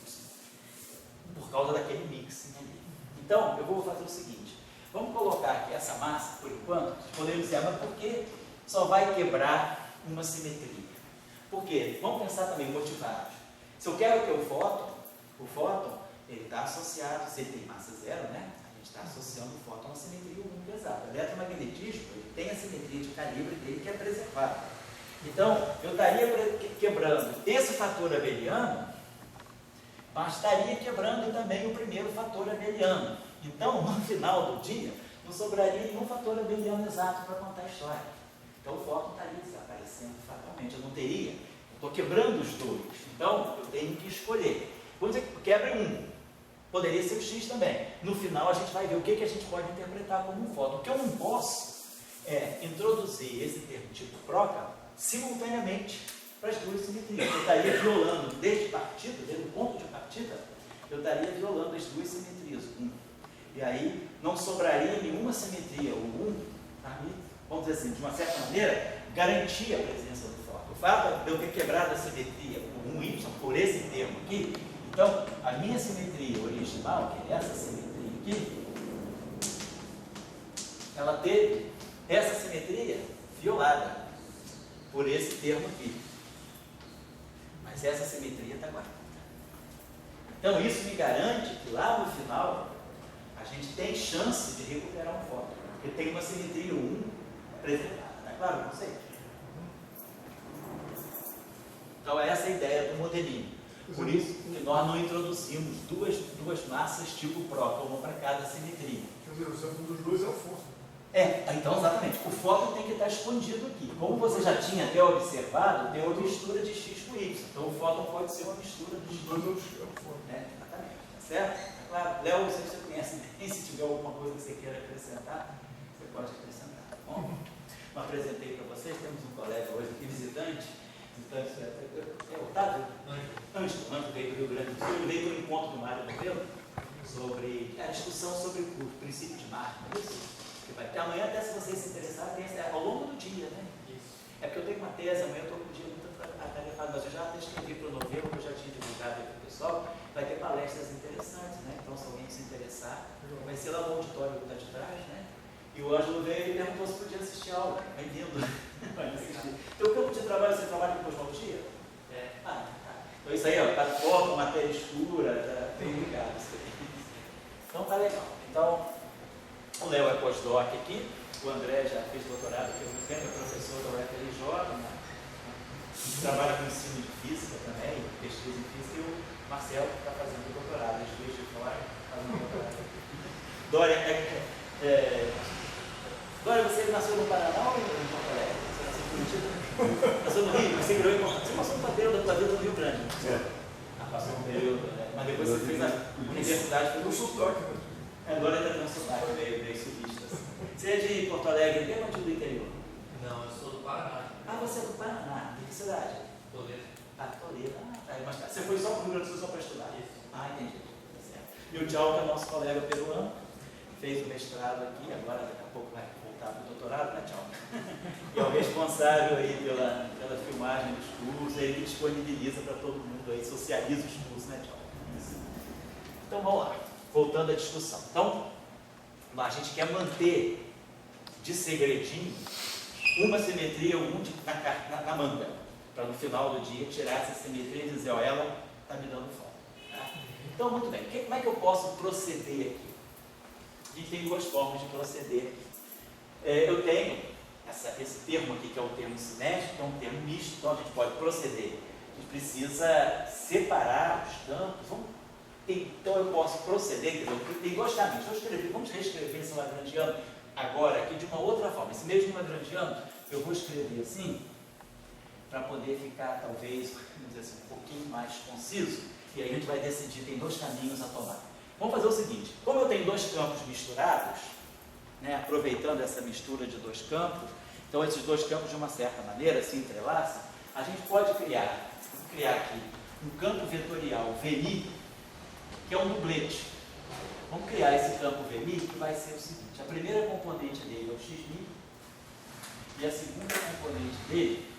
A: por causa daquele mixing ali. Então, eu vou fazer o seguinte, vamos colocar aqui essa massa, por enquanto, podemos dizer, mas por que só vai quebrar uma simetria? Por quê? Vamos pensar também motivados. Se eu quero ter o fóton, ele está associado, se ele tem massa zero, né? A gente está associando o fóton a uma simetria muito pesada. O eletromagnetismo, ele tem a simetria de calibre dele que é preservada. Então, eu estaria quebrando esse fator abeliano, mas estaria quebrando também o primeiro fator abeliano. Então, no final do dia, não sobraria nenhum fator abeliano exato para contar a história. Então, o fóton estaria desaparecendo fatalmente. Eu não teria, eu estou quebrando os dois. Então, eu tenho que escolher. Vamos dizer que quebre um. Poderia ser o X também. No final, a gente vai ver o que a gente pode interpretar como um fóton. O que eu não posso é introduzir esse termo tipo proca simultaneamente para as duas simetrias. Eu estaria violando, desde o ponto de partida, eu estaria violando as duas simetrias. E aí não sobraria nenhuma simetria. O vamos dizer assim, de uma certa maneira, garantia a presença do fóton. O fato de eu ter quebrado a simetria por y, por esse termo aqui, então, a minha simetria original, que é essa simetria aqui, ela teve essa simetria violada por esse termo aqui. Mas essa simetria está guardada. Então, isso me garante que lá no final, a gente tem chance de recuperar um fóton, porque tem uma simetria 1 preservada. Está claro o conceito? Então, essa é a ideia do modelinho. Por isso que nós não introduzimos duas massas tipo próton, uma para cada simetria.
C: Quer dizer, o exemplo dos dois é o fóton.
A: Então exatamente. O fóton tem que estar escondido aqui. Como você já tinha até observado, tem uma mistura de x com y. Então o fóton pode ser uma mistura dos
C: dois.
A: É o fóton. Exatamente. Tá certo? Claro. Léo, você conhece bem. Se tiver alguma coisa que você queira acrescentar. você pode acrescentar, tá bom? Não apresentei para vocês, temos um colega hoje aqui, visitante é Otávio? Ângelo veio do Rio Grande do Sul, ele veio para o encontro do Mário Novelo sobre a discussão sobre o princípio de marca, não é isso? Que vai ter amanhã, até se vocês se interessarem, tem ao longo do dia, né? É porque eu tenho uma tese, amanhã eu estou com o dia muito atarefado, mas eu já até escrevi para o Novelo, que eu já tinha divulgado para o pessoal, vai ter palestras interessantes, né? Então, se alguém se interessar, vai ser lá no auditório que está de trás, né? E o Ângelo veio e perguntou se podia assistir a aula. Bem-vindo. Pode assistir. Teu campo de trabalho, você trabalha com cosmologia? Tá. Então isso aí, ó, tá foco, matéria escura, tá bem ligado isso aí. Então tá legal. Então, o Léo é pós-doc aqui, o André já fez doutorado aqui há muito tempo, é professor da UFRJ, né? Trabalha com ensino de física também, pesquisa em física, e o Marcelo está fazendo doutorado, as duas de fora, fazendo doutorado. Dória, você nasceu no Paraná ou em Porto Alegre? Você nasceu em Curitiba? Nasceu no Rio, mas você virou em Porto Alegre. Você passou um papel da tua vida no Rio Grande. Passou um período, né? Mas depois você fez a universidade.
C: Foi um sotaque, né?
A: Agora está tendo um sotaque meio sulista. Você é de Porto Alegre, bem onde do interior?
E: Não, eu sou do Paraná.
A: Você é do Paraná. De que cidade?
E: Toledo.
A: Toledo. Mas você foi só para o Rio Grande do Sul só para estudar?
E: Isso.
A: Entendi. Tá certo. E o Tchau, que é nosso colega peruano, fez o mestrado aqui, agora daqui a pouco vai voltar para o doutorado, né, Tchau? E é o responsável aí pela filmagem dos cursos, ele que disponibiliza para todo mundo aí, socializa os cursos, né, Tchau? Então vamos lá, voltando à discussão. Então, a gente quer manter de segredinho uma simetria na manga, para no final do dia tirar essa simetria e dizer, ó, ela está me dando foco. Tá? Então, muito bem, como é que eu posso proceder aqui? A gente tem duas formas de proceder aqui. Eu tenho esse termo aqui, que é o termo simétrico, que é um termo misto, então a gente pode proceder. A gente precisa separar os campos. Então eu posso proceder, entendeu? Tem dois caminhos. Vamos reescrever esse lagrangiano agora aqui de uma outra forma. Esse mesmo lagrangiano eu vou escrever assim, para poder ficar talvez, vamos dizer assim, um pouquinho mais conciso, e aí a gente vai decidir, tem dois caminhos a tomar. Vamos fazer o seguinte, como eu tenho dois campos misturados, né, aproveitando essa mistura de dois campos, então esses dois campos de uma certa maneira se entrelaçam, a gente pode criar aqui um campo vetorial VMI, que é um dublete. Vamos criar esse campo VMI que vai ser o seguinte, a primeira componente dele é o XMI e a segunda componente dele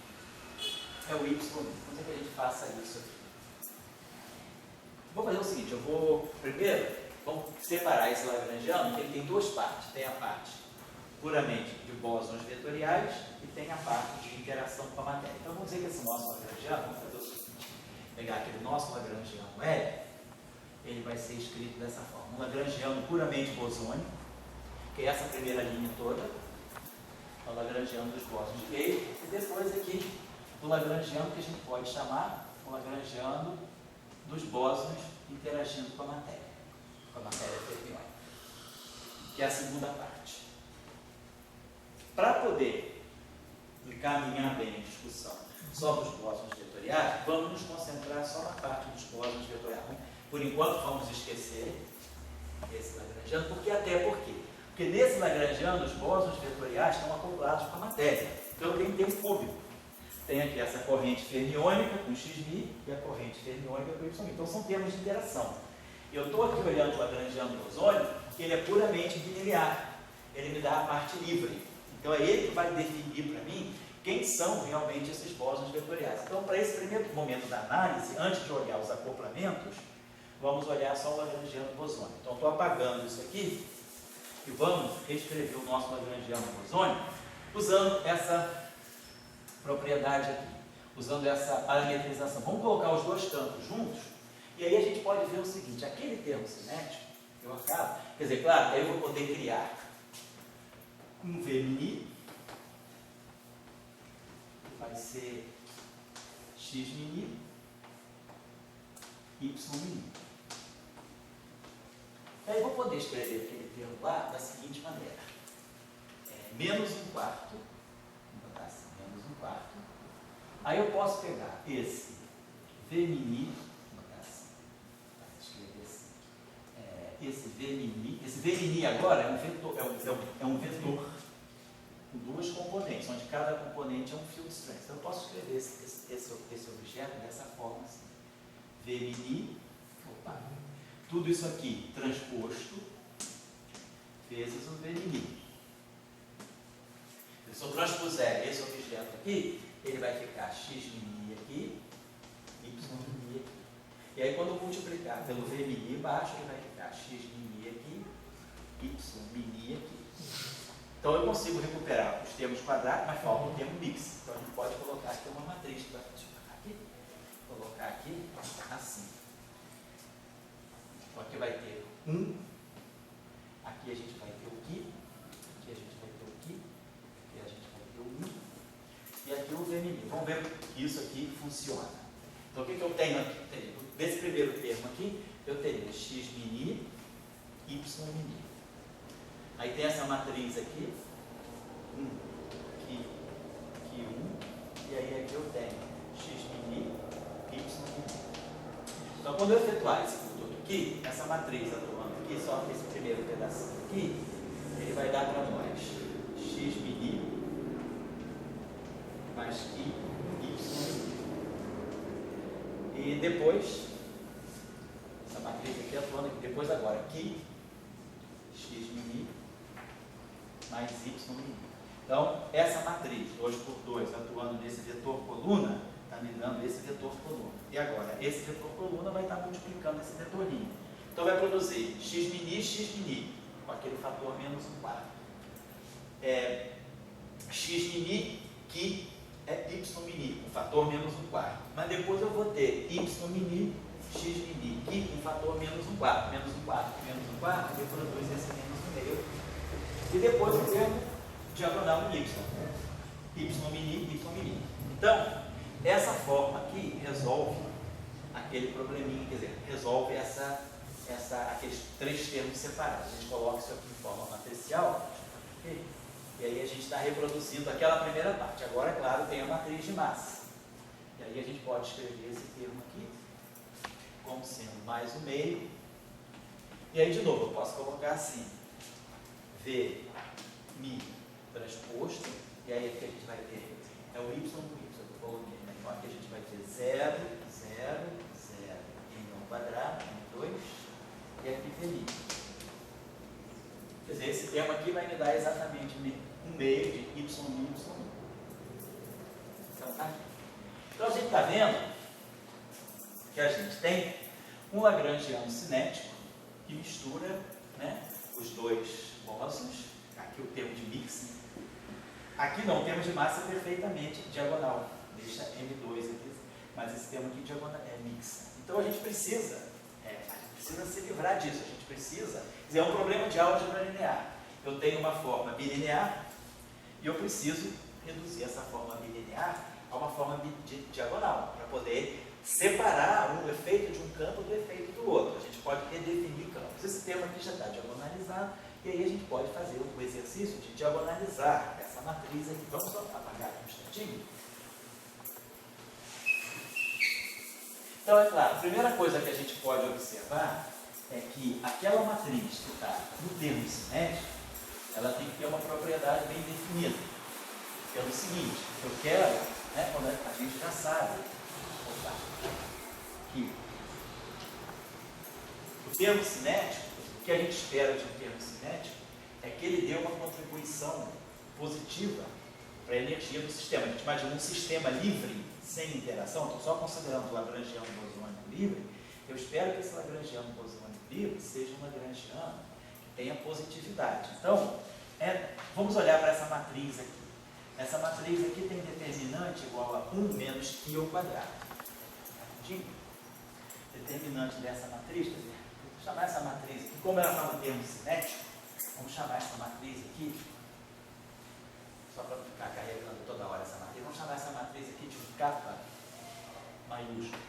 A: é o YMI. Vamos que a gente faça isso aqui. Vou fazer o seguinte, vamos separar esse lagrangiano, que ele tem duas partes. Tem a parte puramente de bósons vetoriais e tem a parte de interação com a matéria. Então vamos dizer que esse nosso lagrangiano, vamos fazer o seguinte, pegar aquele nosso lagrangiano L, ele vai ser escrito dessa forma. Um lagrangiano puramente bosônico, que é essa primeira linha toda, é o lagrangiano dos bósons de Gale, e depois aqui do lagrangiano que a gente pode chamar o lagrangiano dos bósons interagindo com a matéria fermiônica, que é a segunda parte. Para poder encaminhar bem a discussão sobre os bósons vetoriais, vamos nos concentrar só na parte dos bósons vetoriais. Por enquanto vamos esquecer esse lagrangiano, porque nesse lagrangiano os bósons vetoriais estão acoplados com a matéria. Então tem tempo cúbico. Tem aqui essa corrente fermiônica com XMI e a corrente fermiônica com YMI. Então são termos de interação. Eu estou aqui olhando o lagrangiano bosônico, que ele é puramente bilinear. Ele me dá a parte livre. Então é ele que vai definir para mim quem são realmente esses bósons vetoriais. Então, para esse primeiro momento da análise, antes de olhar os acoplamentos, vamos olhar só o lagrangiano bosônico. Então, estou apagando isso aqui e vamos reescrever o nosso lagrangiano bosônico usando essa propriedade aqui, usando essa parametrização. Vamos colocar os dois campos juntos e aí a gente pode ver o seguinte, aquele termo cinético, eu acabo, quer dizer, claro, aí eu vou poder criar um VMI, que vai ser X-mini, Y-mini. Aí eu vou poder escrever aquele termo lá da seguinte maneira. Menos um quarto, vou botar assim, menos um quarto. Aí eu posso pegar esse VMini, vou botar assim, escrever assim. Esse VMini agora é um vetor duas componentes, onde cada componente é um field strength. Então eu posso escrever esse objeto dessa forma assim. V opa, tudo isso aqui transposto vezes o V'. Se eu transpuser esse objeto aqui, ele vai ficar x' aqui, y' aqui. E aí quando eu multiplicar pelo V' embaixo, ele vai ficar x' aqui, y' aqui. Então eu consigo recuperar os termos quadrados, mas falta o termo mix. Então a gente pode colocar aqui uma matriz que vai colocar aqui assim. Então aqui vai ter 1, aqui a gente vai ter o que, aqui a gente vai ter o que, aqui a gente vai ter o 1 e aqui o V'. Vamos ver que isso aqui funciona. Então o que eu tenho aqui? Desse primeiro termo aqui, eu teria x', y'. Aí tem essa matriz aqui, aqui 1, e aí aqui eu tenho x', y'. Então quando eu efetuar esse produto aqui, essa matriz atuando aqui, só esse primeiro pedacinho aqui, ele vai dar para nós x' mais que y'. E depois, essa matriz aqui atuando aqui, depois agora, que x' mais y'. Então, essa matriz, 2×2, atuando nesse vetor coluna, está me dando esse vetor coluna. E agora, esse vetor coluna vai estar multiplicando esse vetorinho. Então, vai produzir x', com aquele fator menos 1/4. X' que é y', com fator menos 1/4. Mas depois eu vou ter y', x' que com fator menos 1/4. Menos 1/4, menos 1/4, ele produz esse menos 1/2. E depois eu tenho diagonal no y. Y'. Então, essa forma aqui resolve aquele probleminha, quer dizer, resolve aqueles três termos separados. A gente coloca isso aqui em forma matricial, okay? E aí a gente está reproduzindo aquela primeira parte. Agora, é claro, tem a matriz de massa. E aí a gente pode escrever esse termo aqui como sendo mais o meio. E aí, de novo, eu posso colocar assim, V' transposto, e aí aqui a gente vai ter, é o y que eu coloquei, né? Então aqui a gente vai ter 0, 0, 0, m², m2, e aqui V'. Quer dizer, esse termo aqui vai me dar exatamente um meio de y'. Então tá aqui. Então a gente está vendo que a gente tem um lagrangiano cinético que mistura, né, os dois bósons. Aqui o termo de mix. Aqui não, o termo de massa é perfeitamente diagonal. Deixa M2 aqui, mas esse termo aqui diagonal é mix. Então a gente precisa se livrar disso. A gente precisa, quer dizer, é um problema de álgebra linear. Eu tenho uma forma bilinear e eu preciso reduzir essa forma bilinear a uma forma diagonal, para poder separar o efeito de um campo do efeito do outro. A gente pode redefinir campos. Esse termo aqui já está diagonalizado, e aí a gente pode fazer o exercício de diagonalizar essa matriz aqui. Vamos só apagar aqui um instantinho. Então, é claro, a primeira coisa que a gente pode observar é que aquela matriz que está no termo cinético, ela tem que ter uma propriedade bem definida. Pelo seguinte, eu quero, né, quando a gente já sabe, que o termo cinético, o que a gente espera de um termo cinético é que ele dê uma contribuição positiva para a energia do sistema. A gente imagina um sistema livre, sem interação, estou só considerando o lagrangiano bosônico livre. Eu espero que esse lagrangiano bosônico livre seja um lagrangiano que tenha positividade. Então, vamos olhar para essa matriz aqui. Essa matriz aqui tem determinante igual a 1 menos π ao quadrado. Determinante dessa matriz, quer dizer, vou chamar essa matriz aqui, como ela está no termo cinético, vamos chamar essa matriz aqui, só para ficar carregando toda hora essa matriz, vamos chamar essa matriz aqui de kappa maiúsculo.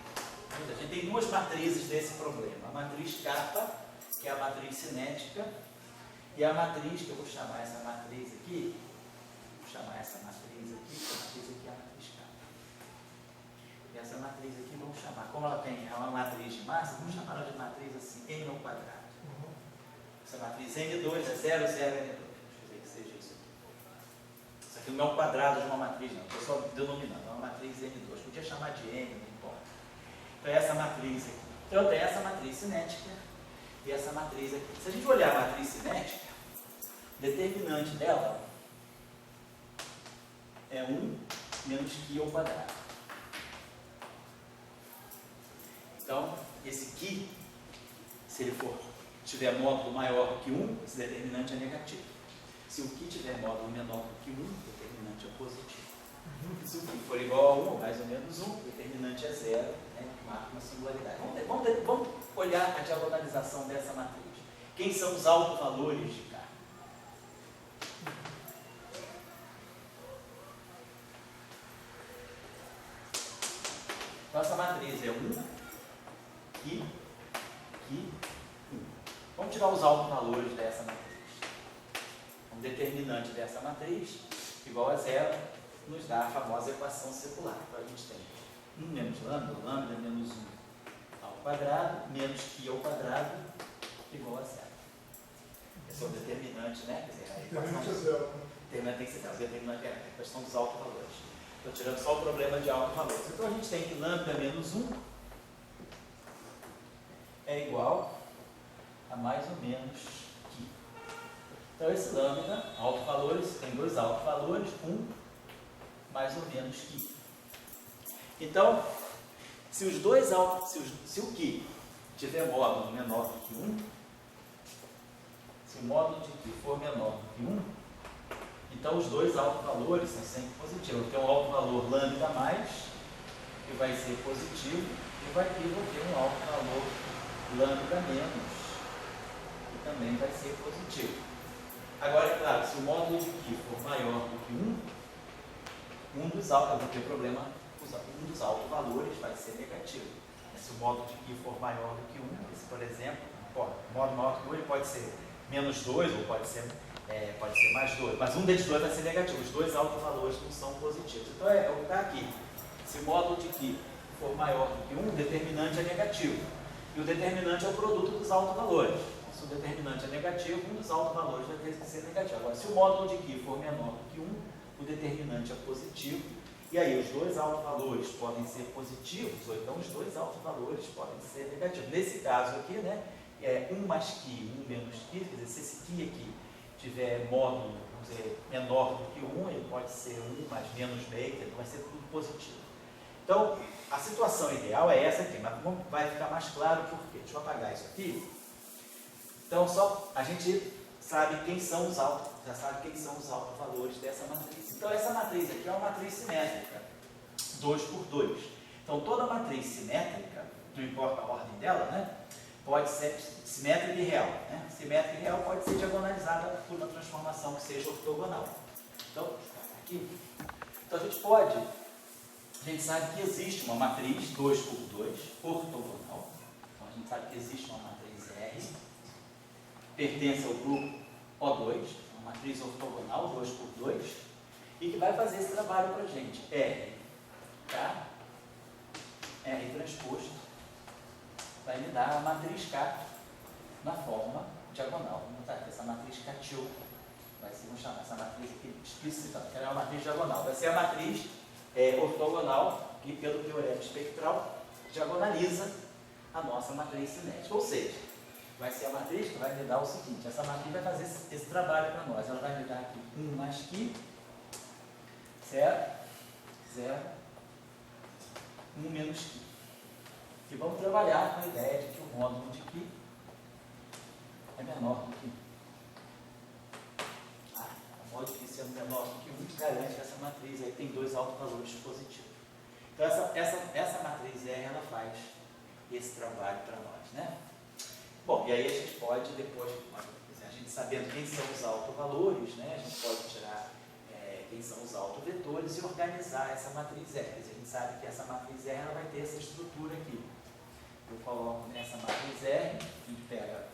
A: A gente tem duas matrizes desse problema, a matriz kappa, que é a matriz cinética, e a matriz, que eu vou chamar essa matriz aqui, que é a matriz aqui é a matriz kappa. E essa matriz aqui vamos chamar, como ela é uma matriz de massa, vamos chamar ela de matriz assim, m². Essa matriz M2 é 0, 0, N2. Deixa eu ver que seja isso aqui. Isso que não é um quadrado de uma matriz, não, estou só denominando, é uma matriz M2, podia chamar de M, não importa. Então, essa matriz aqui. Então, eu tenho essa matriz cinética e essa matriz aqui. Se a gente olhar a matriz cinética, o determinante dela é 1 menos Qi ao quadrado. Então, esse Qi, se ele tiver módulo maior que 1, esse determinante é negativo. Se o Qi tiver módulo menor que 1, o determinante é positivo. Se o Qi for igual a 1, ou mais ou menos 1, o determinante é 0, né, marca uma singularidade. Vamos olhar a diagonalização dessa matriz. Quem são os autovalores de K? Então, essa matriz é 1, Qi, 1. Vamos tirar os autovalores dessa matriz. Um determinante dessa matriz, igual a 0, nos dá a famosa equação circular. Então, a gente tem 1 menos lambda, lambda menos 1 ao quadrado, menos Qi ao quadrado, igual a 0. Esse é o determinante, né? Quer dizer, a equação
C: Determinante é zero.
A: determinante tem que ser zero. O determinante é a questão dos autovalores. Estou tirando só o problema de autovalores. Então, a gente tem que lambda menos 1 é igual a mais ou menos Qi. Então, esse lambda, autovalores, tem dois autovalores, 1 mais ou menos Qi. Então, se os dois se o Qi tiver módulo menor do que 1, se o módulo de Qi for menor do que 1, então os dois autovalores são sempre positivos. Eu tenho um autovalor lambda mais, que vai ser positivo, e vou ter um autovalor lambda menos, que também vai ser positivo. Agora, é claro, se o módulo de Qi for maior do que 1, eu vou ter problema, um dos autovalores vai ser negativo. Se o módulo de Qi for maior do que 1, esse, por exemplo, o módulo maior do que 1 ele pode ser menos 2 ou pode ser mais 2, mas um deles dois vai ser negativo, os dois autovalores não são positivos. Então, é o que está aqui. Se o módulo de Qi for maior do que 1, o determinante é negativo. E o determinante é o produto dos autovalores. Então, se o determinante é negativo, um dos autovalores vai ter que ser negativo. Agora, se o módulo de Qi for menor do que 1, o determinante é positivo. E aí, os dois autovalores podem ser positivos, ou então os dois autovalores podem ser negativos. Nesse caso aqui, né, 1 mais Qi, 1 menos Qi, quer dizer, se esse Qi aqui tiver módulo, vamos dizer, menor do que 1, ele pode ser 1 mais menos meio, vai ser tudo positivo. Então, a situação ideal é essa aqui, mas vai ficar mais claro por quê. Deixa eu apagar isso aqui. Então, só a gente sabe quem são os autovalores dessa matriz. Então, essa matriz aqui é uma matriz simétrica, 2 por 2. Então, toda matriz simétrica, não importa a ordem dela, né, pode ser simétrica e real. Né? Simétrica e real pode ser diagonalizada por uma transformação que seja ortogonal. Então, aqui. Então, a gente sabe que existe uma matriz 2 por 2 ortogonal. Então, a gente sabe que existe uma matriz R, pertence ao grupo O2, uma matriz ortogonal 2 por 2, e que vai fazer esse trabalho para a gente. R, tá? R transposto vai me dar a matriz K na forma diagonal. Vamos botar aqui essa matriz K-til. Vamos chamar essa matriz aqui explícita, que ela é uma matriz diagonal. Vai ser a matriz ortogonal que, pelo teorema espectral, diagonaliza a nossa matriz cinética. Ou seja, vai ser a matriz que vai me dar o seguinte: essa matriz vai fazer esse trabalho para nós. Ela vai me dar aqui 1 mais Qi, 0, 0, 1 menos Qi. E vamos trabalhar com a ideia de que o módulo de Qi é menor do que 1. O módulo de Qi sendo menor do que 1 garante que essa matriz aí tem dois autovalores positivos. Então, essa matriz R, ela faz esse trabalho para nós, né? Bom, e aí a gente pode depois, a gente sabendo quem são os autovalores, né, a gente pode tirar quem são os autovetores e organizar essa matriz R. Quer dizer, a gente sabe que essa matriz R ela vai ter essa estrutura aqui. Eu coloco nessa matriz R, a gente pega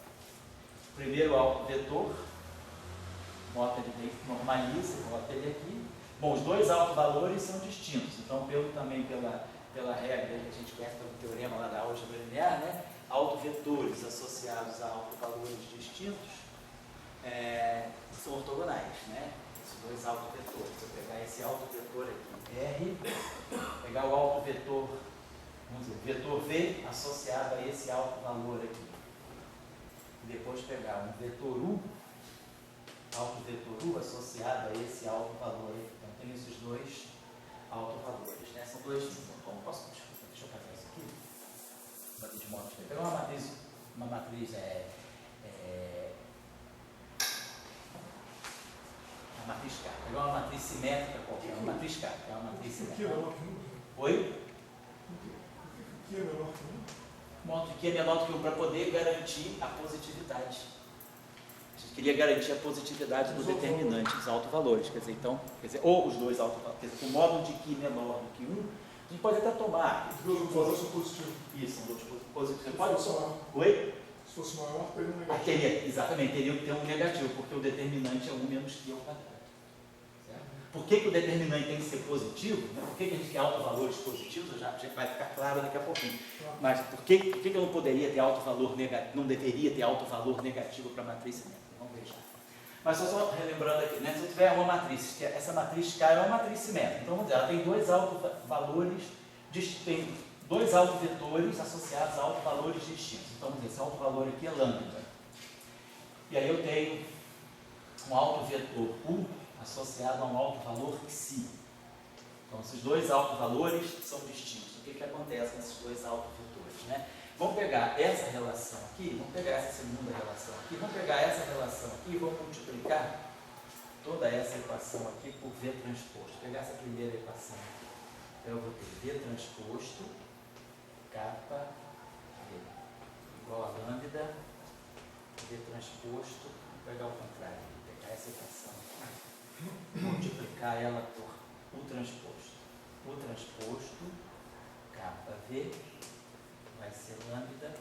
A: o primeiro autovetor, bota ele, normaliza, bota ele aqui. Bom, os dois autovalores são distintos, então também pela regra que a gente conhece pelo teorema lá da álgebra linear, né? Autovetores associados a autovalores distintos são ortogonais, né? esses dois autovetores. Se eu pegar esse autovetor aqui, R, pegar o autovetor, vamos dizer, vetor V associado a esse autovalor aqui. E depois pegar um vetor U, autovetor U associado a esse autovalor aqui. Então, tem esses dois autovalores, né? São dois. Então, posso, deixa eu fazer isso aqui. Bater de modo diferente. Pegar uma matriz matriz K. Pegar uma matriz simétrica qualquer, uma matriz K, é uma matriz
C: O que é
A: simétrica.
C: menor que 1?
A: Oi?
C: O que é menor que 1?
A: Modo que é menor do que 1 para poder garantir a positividade. A gente queria garantir a positividade do determinante dos autovalores, quer dizer, ou os dois autovalores, quer dizer, com módulo de Q menor do que 1, a gente pode até tomar.
C: Os dois autovalores são positivos.
A: Isso, são dois positivos. Você
C: Se
A: pode
C: fosse
A: tomar.
C: maior.
A: Oi?
C: Se fosse maior, teria um
A: Ah,
C: negativo.
A: teria, exatamente, teria que ter um negativo, porque o determinante é 1 menos Q ao quadrado. Por que o determinante tem que ser positivo? Né? Por que a gente quer autovalores positivos? Já vai ficar claro daqui a pouquinho. Mas por que eu não poderia ter autovalor negativo, não deveria ter autovalor negativo para a matriz simétrica? Vamos ver já. Mas só relembrando aqui, né? Se eu tiver uma matriz, que essa matriz K é uma matriz simétrica, então vamos dizer, ela tem dois autovalores, tem dois autovetores associados a autovalores distintos. Então vamos dizer, esse autovalor aqui é lambda. E aí eu tenho um autovetor U associado a um autovalor Xi. Então, esses dois autovalores são distintos. O que acontece nesses dois autovetores, né? Vamos pegar essa relação aqui, vamos pegar essa segunda relação aqui, vamos pegar essa relação aqui e vamos multiplicar toda essa equação aqui por V transposto. Vou pegar essa primeira equação. Então, eu vou ter V transposto, kappa, V, igual a lambda, V transposto, vou pegar o contrário, vou pegar essa equação aqui, multiplicar ela por U transposto. U transposto, kappa V, vai ser lambda,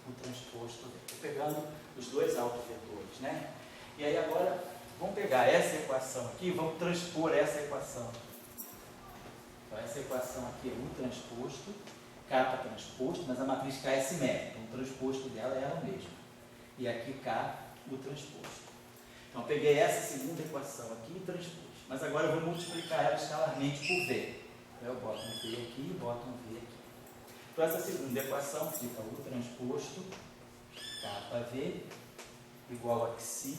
A: U transposto V. Estou pegando os dois autovetores, né? E aí agora, vamos pegar essa equação aqui e vamos transpor essa equação. Então, essa equação aqui é U transposto, kappa transposto, mas a matriz K é simétrica, então o transposto dela é ela mesma. E aqui K, U transposto. Então, eu peguei essa segunda equação aqui e transpus. Mas agora eu vou multiplicar ela escalarmente por V. Então, eu boto um V aqui e boto um V aqui. Então, essa segunda equação fica U transposto, kappa V, igual a Xi,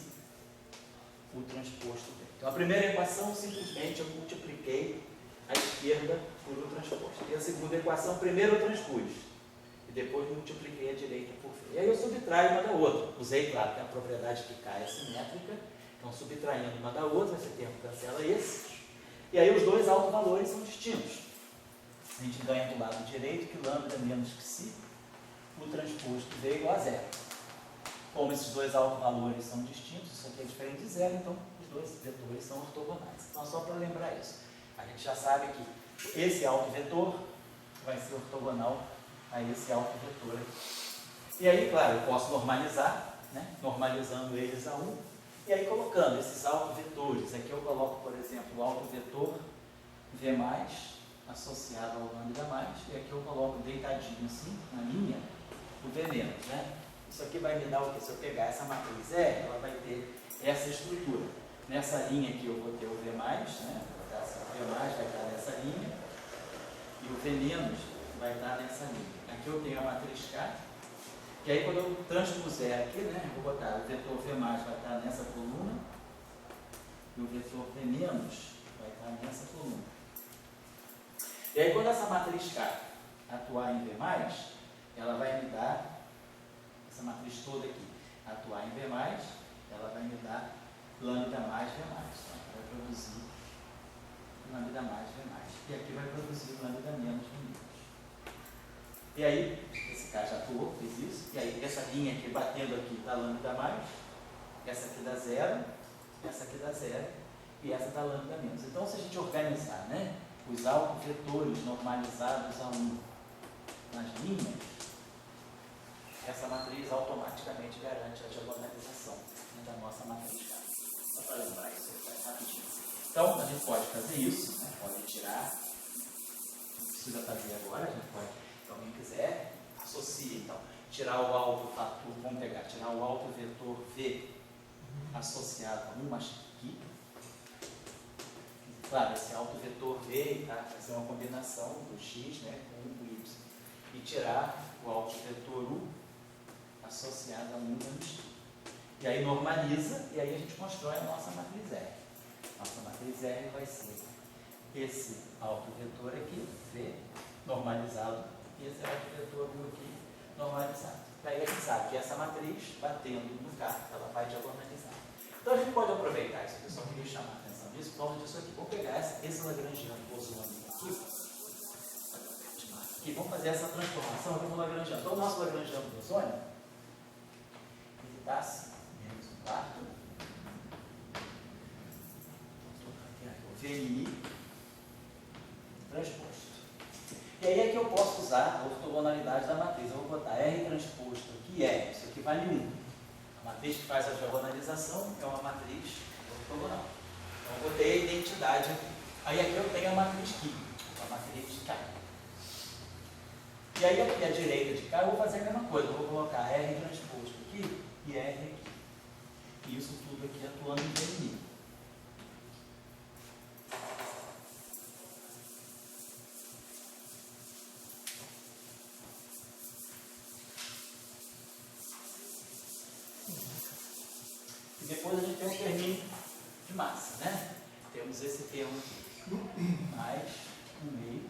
A: U transposto V. Então, a primeira equação, simplesmente, eu multipliquei a esquerda por U transposto. E a segunda equação, primeiro eu transpus. E depois multipliquei a direita por V. E aí eu subtraio uma da outra. Usei, claro, que a propriedade que K é simétrica. Então, subtraindo uma da outra, esse termo cancela esse. E aí os dois autovalores são distintos. A gente ganha do lado direito que lambda menos que si, o transposto V igual a zero. Como esses dois autovalores são distintos, isso aqui é diferente de zero, então os dois vetores são ortogonais. Então, só para lembrar isso. A gente já sabe que esse autovetor vai ser ortogonal a esse autovetor aqui. E aí, claro, eu posso normalizar, né? Normalizando eles a 1. E aí, colocando esses autovetores, aqui eu coloco, por exemplo, o autovetor V+, associado ao lambda+, e aqui eu coloco deitadinho assim, na linha, o V-, né? Isso aqui vai me dar o que? Se eu pegar essa matriz R, ela vai ter essa estrutura. Nessa linha aqui eu vou ter o V+, né? O V+, vai estar nessa linha, e o V- vai estar nessa linha. Aqui eu tenho a matriz K, e aí quando eu transpuser aqui, né, eu vou botar o vetor V+, vai estar nessa coluna, e o vetor V- vai estar nessa coluna. E aí quando essa matriz K atuar em V+, ela vai me dar, essa matriz toda aqui, atuar em V+, ela vai me dar lambda mais V+. Então, vai produzir lambda mais V+. E aqui vai produzir lambda menos V-. E aí, esse K já atuou, fez isso, e aí essa linha aqui batendo aqui dá lambda mais, essa aqui dá zero, essa aqui dá zero, e essa dá lambda menos. Então, se a gente organizar, né, os autovetores normalizados a 1 nas linhas, essa matriz automaticamente garante a diagonalização, né, da nossa matriz K. Só para lembrar isso rapidinho. Então, a gente pode fazer isso, né, pode tirar, não precisa fazer agora, a gente pode. Se alguém quiser, associa então. Tirar o autofator, vamos pegar, tirar o autovetor V associado a 1 mais Q, Claro, esse autovetor V tá, vai ser uma combinação do x, né, com o y. E tirar o autovetor U associado a 1 menos t. E aí normaliza, e aí a gente constrói a nossa matriz R. Nossa matriz R vai ser esse autovetor aqui, V, normalizado, e esse autovetor U aqui, normalizado. Daí a gente sabe que essa matriz, batendo no K, ela vai diagonalizar. Então a gente pode aproveitar isso, eu só queria chamar a atenção disso, por causa disso aqui. Vamos pegar esse Lagrangiano bosônico aqui, vamos fazer essa transformação aqui no Lagrangiano. Então o nosso Lagrangiano bosônico, ele dá assim, menos um quarto, o VI transposto. E aí é que eu posso usar a ortogonalidade da matriz. Eu vou botar R transposto aqui, R, isso aqui vale 1. A matriz que faz a diagonalização é uma matriz ortogonal. Então eu botei a identidade aqui. Aí aqui eu tenho a matriz Q, a matriz de K. E aí aqui à direita de cá eu vou fazer a mesma coisa. Eu vou colocar R transposto aqui e R aqui. E isso tudo aqui atuando em feminino. E depois a gente tem um terminho de massa, né? Temos esse termo aqui, mais um meio.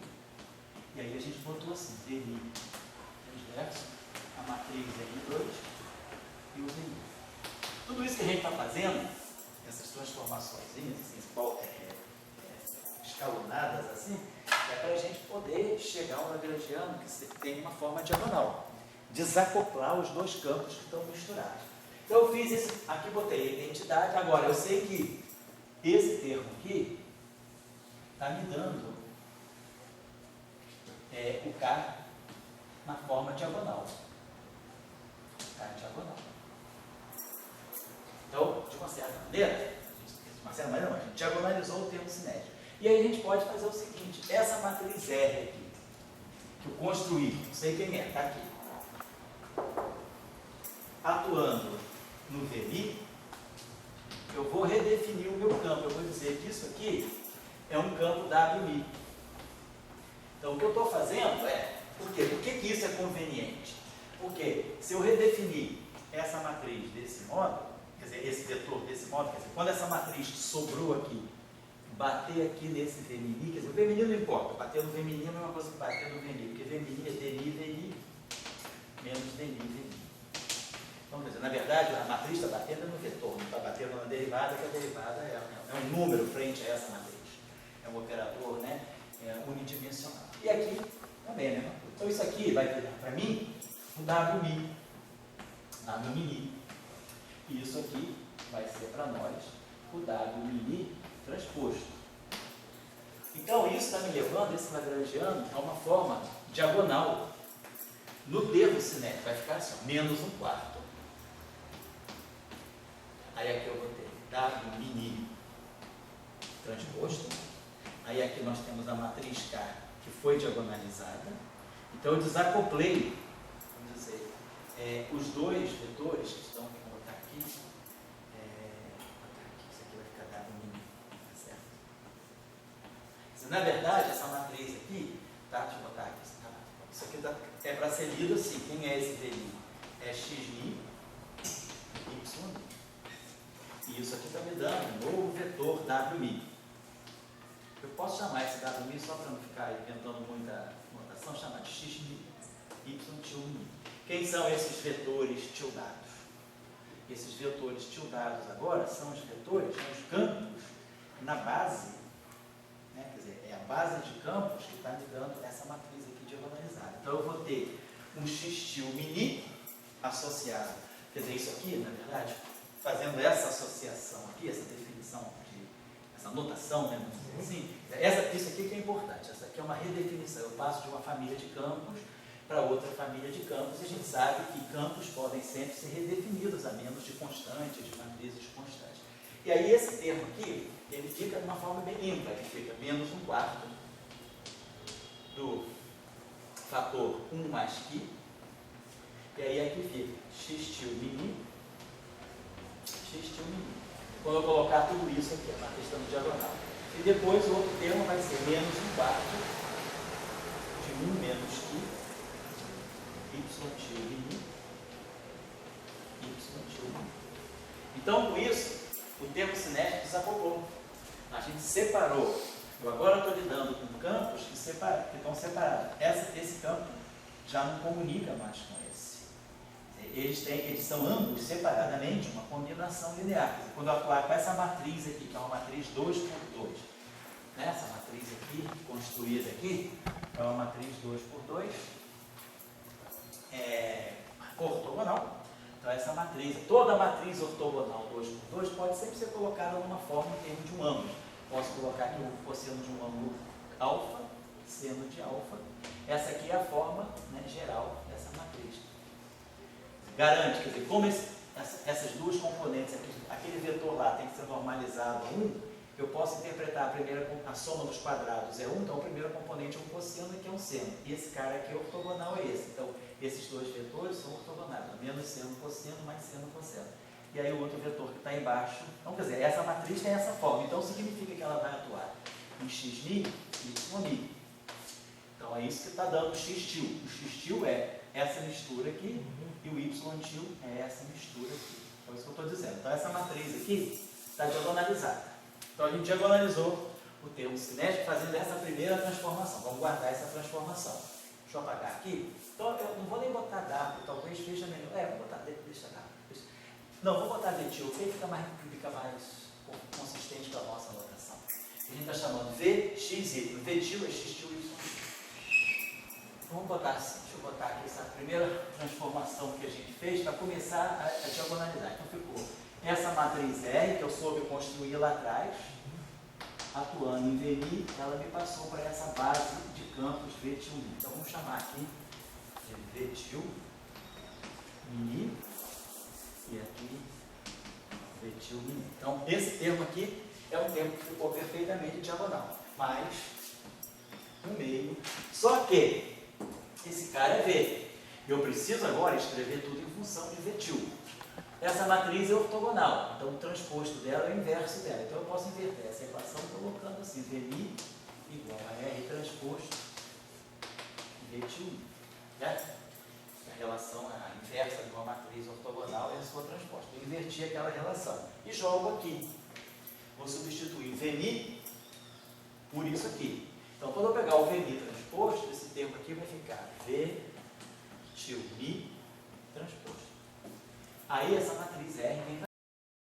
A: E aí a gente botou assim, terminho transverso, a matriz R2 e o VI. Tudo isso que a gente está fazendo, essas transformações assim, escalonadas assim, é para a gente poder chegar ao Lagrangiano que tem uma forma diagonal. Desacoplar os dois campos que estão misturados. Então eu fiz isso, aqui botei a identidade, agora eu sei que esse termo aqui está me dando o K na forma diagonal. K diagonal. Então, de uma certa maneira, a gente diagonalizou o termo cinético. E aí a gente pode fazer o seguinte, essa matriz R aqui, que eu construí, não sei quem é, está aqui, atuando no VI, eu vou redefinir o meu campo. Eu vou dizer que isso aqui é um campo WI. Então, o que eu estou fazendo é... Por quê? Por que isso é conveniente? Porque se eu redefinir essa matriz desse modo, quer dizer, esse vetor desse modo, quer dizer, quando essa matriz sobrou aqui, bater aqui nesse VMI, quer dizer, o VMI não importa, bater no VMI é a mesma coisa que bater no VMI, porque VMI é DNI, menos DNI. Então, quer dizer, na verdade, a matriz está batendo no vetor, não está batendo na derivada, que a derivada é um número frente a essa matriz. É um operador, né, unidimensional. E aqui também, né? Então, isso aqui vai virar para mim o WMI. WMI. E isso aqui vai ser para nós o WMI transposto. Então, isso está me levando, esse Lagrangiano, a uma forma diagonal. No termo cinético vai ficar assim, menos um quarto. Aí aqui eu vou ter W mini transposto. Aí aqui nós temos a matriz K, que foi diagonalizada. Então eu desacoplei, vamos dizer, os dois vetores que estão, vou botar aqui, isso aqui vai ficar W mini, tá certo? Mas, na verdade, essa matriz aqui, tá? Deixa eu botar aqui, isso aqui é para ser lido assim, quem é esse VI? É XI, Y, e isso aqui está me dando um novo vetor WI. Eu posso chamar esse WI, só para não ficar inventando muita notação, chamar de XI, Y, tilde. Quem são esses vetores tildados? Esses vetores tildados agora são os vetores, são os campos na base, né? Quer dizer, é a base de campos que está me dando essa matriz aqui diagonalizada. Então eu vou ter um x-til mini associado, quer dizer, isso aqui, na verdade, fazendo essa associação aqui, essa definição, essa notação, né, assim, isso aqui que é importante, essa aqui é uma redefinição, eu passo de uma família de campos para outra família de campos, e a gente sabe que campos podem sempre ser redefinidos a menos de constantes, de matrizes constantes. E aí esse termo aqui, ele fica de uma forma bem ímpar, ele fica menos um quarto do fator 1 mais Qi, e aí aqui fica x-til mini, x-til mini. Quando eu colocar tudo isso aqui, a matriz está no diagonal. E depois o outro termo vai ser menos 1/4 de 1 menos Q, y tio I, y tio I. Então, com isso, o termo cinético desacoplou. A gente separou. Eu agora estou lidando com campos que estão separados. Esse campo já não comunica mais com esse. Eles são ambos separadamente uma combinação linear. Quando eu atuar com essa matriz aqui, que é uma matriz 2×2, né? Essa matriz aqui, construída aqui, é uma matriz 2×2, ortogonal. Então, essa matriz, toda matriz ortogonal 2×2 pode sempre ser colocada numa forma em termos de um ângulo. Posso colocar aqui o cosseno de um ângulo alfa, seno de alfa. Essa aqui é a forma, né, geral dessa matriz. Garante, quer dizer, como essas duas componentes, aquele vetor lá tem que ser normalizado a 1, eu posso interpretar a soma dos quadrados é 1, então o primeiro componente é um cosseno e aqui é um seno. E esse cara aqui é ortogonal a esse. Então, esses dois vetores são ortogonais, menos seno cosseno, mais seno cosseno. E aí o outro vetor que está embaixo, então quer dizer, essa matriz tem essa forma, então significa que ela vai atuar em x mi e y mi. Então é isso que está dando o x tio. O x tio é essa mistura aqui e o y tio é essa mistura aqui. Então é isso que eu estou dizendo. Então essa matriz aqui está diagonalizada. Então a gente diagonalizou o termo cinético fazendo essa primeira transformação. Vamos guardar essa transformação. Deixa eu apagar aqui. Então eu não vou nem botar W, talvez seja melhor. Vou botar, deixa W. Não, vou botar VTIL, porque fica mais consistente com a nossa notação. A gente está chamando VXY. VTIL é XTIL Y. Vamos botar assim, deixa eu botar aqui essa primeira transformação que a gente fez para começar a diagonalizar. Então ficou essa matriz R, que eu soube construir lá atrás, atuando em VMI, ela me passou para essa base de campos VTIL. Então vamos chamar aqui de VTIL mini. E aqui, VTIL mini. Então, esse termo aqui é um termo que ficou perfeitamente diagonal, mas no meio. Só que esse cara é V. Eu preciso agora escrever tudo em função de VTIL. Essa matriz é ortogonal, então o transposto dela é o inverso dela. Então eu posso inverter essa equação colocando assim, VMI igual a R transposto VTIL. Certo? A relação, a inversa de uma matriz ortogonal é a sua transposta. Eu inverti aquela relação e jogo aqui. Vou substituir VMI por isso aqui. Então, quando eu pegar o VMI transposto, esse termo aqui vai ficar VTIL Mi transposto. Aí essa matriz R vem